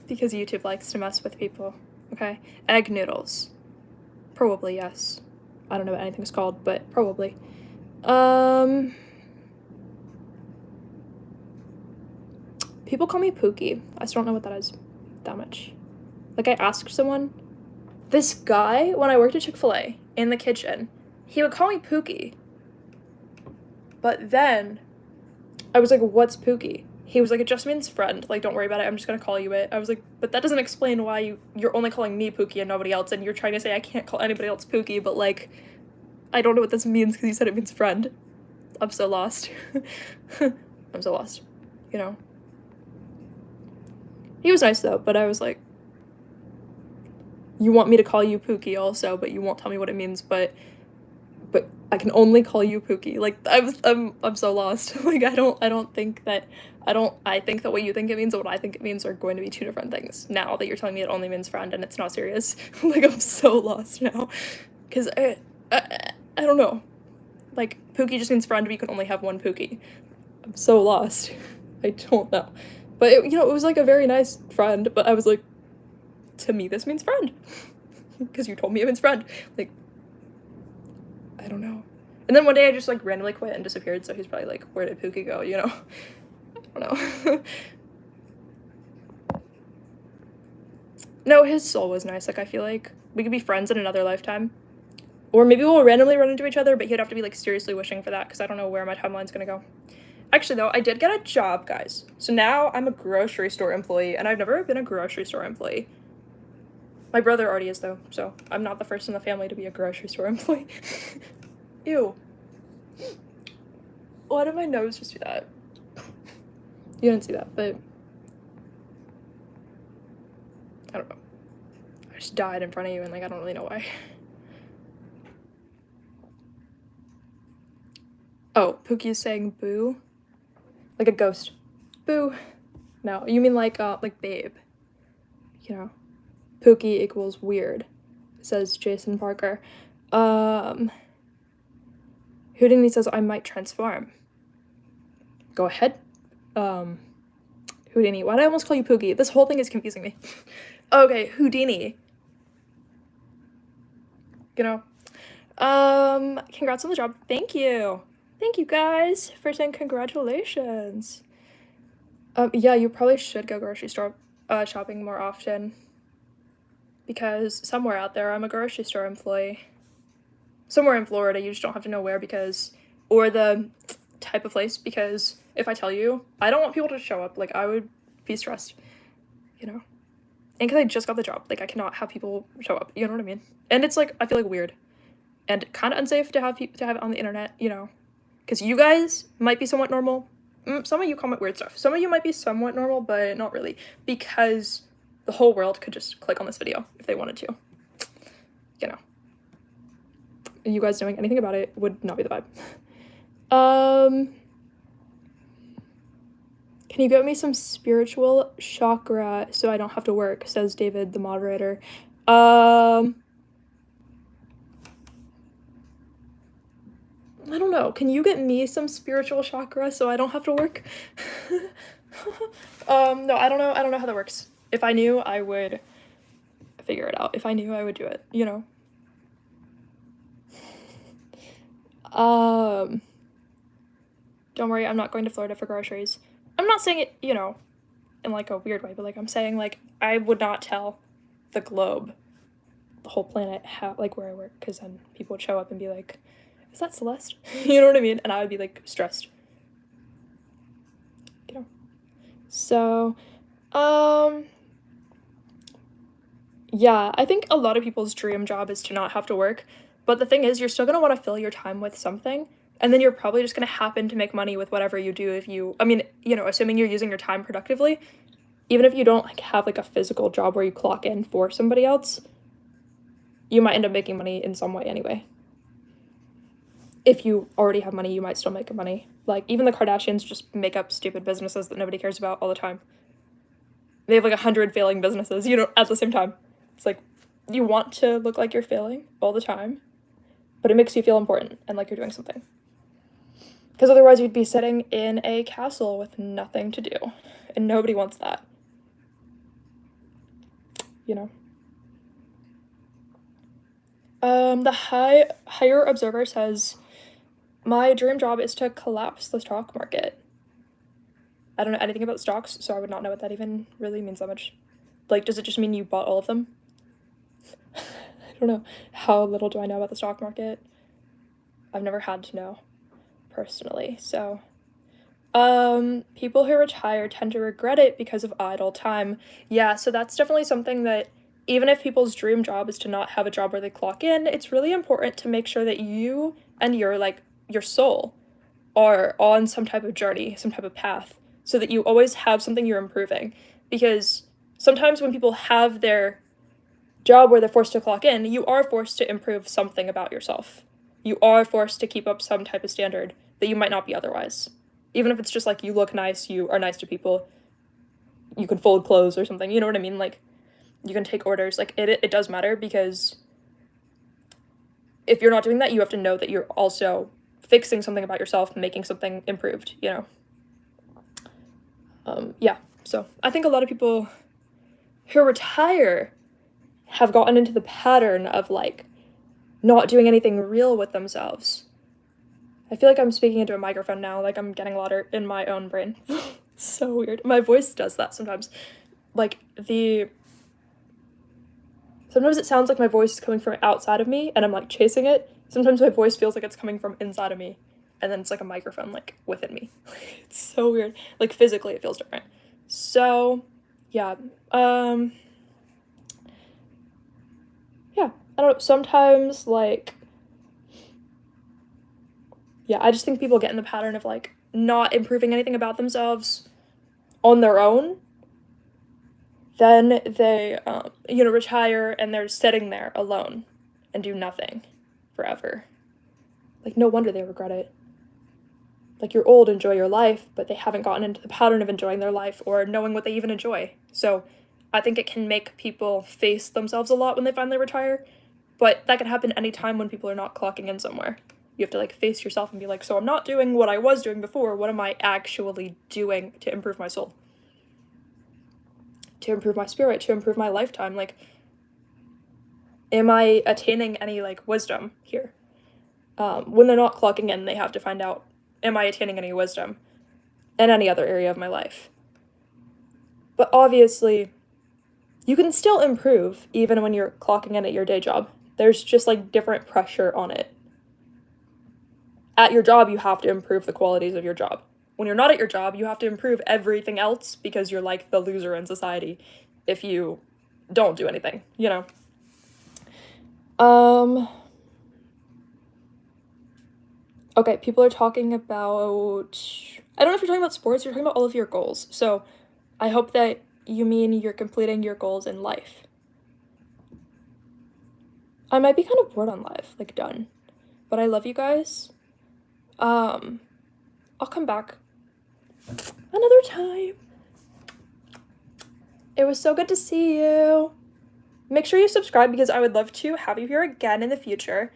because YouTube likes to mess with people. Okay. Egg noodles. Probably, yes. I don't know what anything's called, but probably. People call me Pookie. I still don't know what that is that much. Like, I asked someone, this guy, when I worked at Chick-fil-A in the kitchen, he would call me Pookie. But then I was like, what's Pookie? He was like, it just means friend. Like, don't worry about it. I'm just gonna call you it. I was like, but that doesn't explain why you're only calling me Pookie and nobody else, and you're trying to say I can't call anybody else Pookie, but like, I don't know what this means because you said it means friend. I'm so lost. I'm so lost, you know? He was nice though, but I was like, you want me to call you Pookie also, but you won't tell me what it means, but I can only call you Pookie. Like, I'm so lost. Like, I think that what you think it means and what I think it means are going to be two different things now that you're telling me it only means friend and it's not serious. Like, I'm so lost now. Because I don't know. Like, Pookie just means friend, but you can only have one Pookie. I'm so lost. I don't know. But, it was like a very nice friend, but I was like, to me, this means friend. Because you told me it means friend. Like, I don't know. And then one day I just, like, randomly quit and disappeared, so he's probably like, where did Pookie go, you know? I don't know. No, his soul was nice. Like, I feel like we could be friends in another lifetime. Or maybe we'll randomly run into each other, but he'd have to be, like, seriously wishing for that, because I don't know where my timeline's gonna go. Actually, though, I did get a job, guys. So now I'm a grocery store employee, and I've never been a grocery store employee. My brother already is, though, so I'm not the first in the family to be a grocery store employee. Ew. Why did my nose just do that? You didn't see that, but I don't know. I just died in front of you, and, like, I don't really know why. Oh, Pookie is saying boo? Like a ghost. Boo. No, you mean like babe. You know. Pookie equals weird, says Jason Parker. Houdini says I might transform. Go ahead. Houdini. Why did I almost call you Pookie? This whole thing is confusing me. Okay, Houdini. You know. Congrats on the job. Thank you. Thank you guys for saying congratulations. Yeah, you probably should go grocery store shopping more often. Because somewhere out there, I'm a grocery store employee. Somewhere in Florida, you just don't have to know where or the type of place, because if I tell you, I don't want people to show up. Like, I would be stressed, you know? And because I just got the job, like, I cannot have people show up, you know what I mean? And it's, like, I feel, like, weird. And kind of unsafe to have it on the internet, you know? Because you guys might be somewhat normal, some of you comment weird stuff. Some of you might be somewhat normal, but not really, because the whole world could just click on this video if they wanted to. You know. And you guys knowing anything about it would not be the vibe. Can you get me some spiritual chakra so I don't have to work, says David, the moderator. I don't know. Can you get me some spiritual chakra so I don't have to work? No, I don't know. I don't know how that works. If I knew, I would figure it out. If I knew, I would do it, you know? Don't worry, I'm not going to Florida for groceries. I'm not saying it, you know, in like a weird way, but like I'm saying like I would not tell the globe, the whole planet, how like where I work, because then people would show up and be like, is that Celeste? You know what I mean? And I would be like stressed. You know. So, yeah, I think a lot of people's dream job is to not have to work, but the thing is, you're still gonna want to fill your time with something, and then you're probably just gonna happen to make money with whatever you do if you, I mean, you know, assuming you're using your time productively, even if you don't like have like a physical job where you clock in for somebody else, you might end up making money in some way anyway. If you already have money, you might still make money. Like, even the Kardashians just make up stupid businesses that nobody cares about all the time. They have like 100 failing businesses, you know, at the same time. It's like, you want to look like you're failing all the time, but it makes you feel important and like you're doing something. Because otherwise you'd be sitting in a castle with nothing to do, and nobody wants that. You know? The higher observer says, my dream job is to collapse the stock market. I don't know anything about stocks, so I would not know what that even really means that much. Like, does it just mean you bought all of them? I don't know. How little do I know about the stock market? I've never had to know, personally, so. People who retire tend to regret it because of idle time. Yeah, so that's definitely something that, even if people's dream job is to not have a job where they clock in, it's really important to make sure that you and your, like, your soul are on some type of journey, some type of path, so that you always have something you're improving. Because sometimes when people have their job where they're forced to clock in, you are forced to improve something about yourself. You are forced to keep up some type of standard that you might not be otherwise. Even if it's just like you look nice, you are nice to people, you can fold clothes or something, you know what I mean? Like, you can take orders. Like, it does matter, because if you're not doing that, you have to know that you're also fixing something about yourself, making something improved, you know? Yeah, so I think a lot of people who retire have gotten into the pattern of, like, not doing anything real with themselves. I feel like I'm speaking into a microphone now, like I'm getting louder in my own brain. So weird. My voice does that sometimes. Like, sometimes it sounds like my voice is coming from outside of me, and I'm, like, chasing it. Sometimes my voice feels like it's coming from inside of me, and then it's, like, a microphone, like, within me. It's so weird. Like, physically, it feels different. So, yeah. Yeah, I don't know. Sometimes, like, yeah, I just think people get in the pattern of, like, not improving anything about themselves on their own. Then they, you know, retire, and they're sitting there alone and do nothing forever. Like, no wonder they regret it. Like, you're old, enjoy your life, but they haven't gotten into the pattern of enjoying their life or knowing what they even enjoy. So I think it can make people face themselves a lot when they finally retire, but that can happen anytime when people are not clocking in somewhere. You have to, like, face yourself and be like, so I'm not doing what I was doing before. What am I actually doing to improve my soul? To improve my spirit, to improve my lifetime? Like, am I attaining any, like, wisdom here? When they're not clocking in, they have to find out, am I attaining any wisdom in any other area of my life? But obviously, you can still improve even when you're clocking in at your day job. There's just, like, different pressure on it. At your job, you have to improve the qualities of your job. When you're not at your job, you have to improve everything else, because you're, like, the loser in society if you don't do anything, you know? Okay, people are talking about I don't know if you're talking about sports, you're talking about all of your goals. So I hope that you mean you're completing your goals in life. I might be kind of bored on live, like done. But I love you guys. I'll come back another time. It was so good to see you. Make sure you subscribe because I would love to have you here again in the future.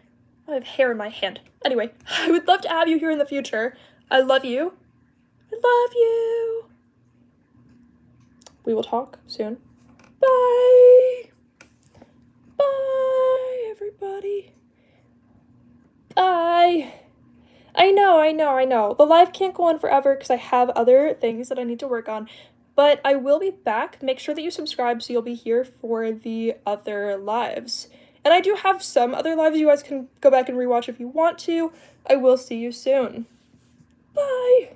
I have hair in my hand. Anyway, I would love to have you here in the future. I love you. I love you. We will talk soon. Bye. Bye, everybody. Bye. I know. The live can't go on forever because I have other things that I need to work on. But I will be back. Make sure that you subscribe so you'll be here for the other lives. And I do have some other lives you guys can go back and rewatch if you want to. I will see you soon. Bye.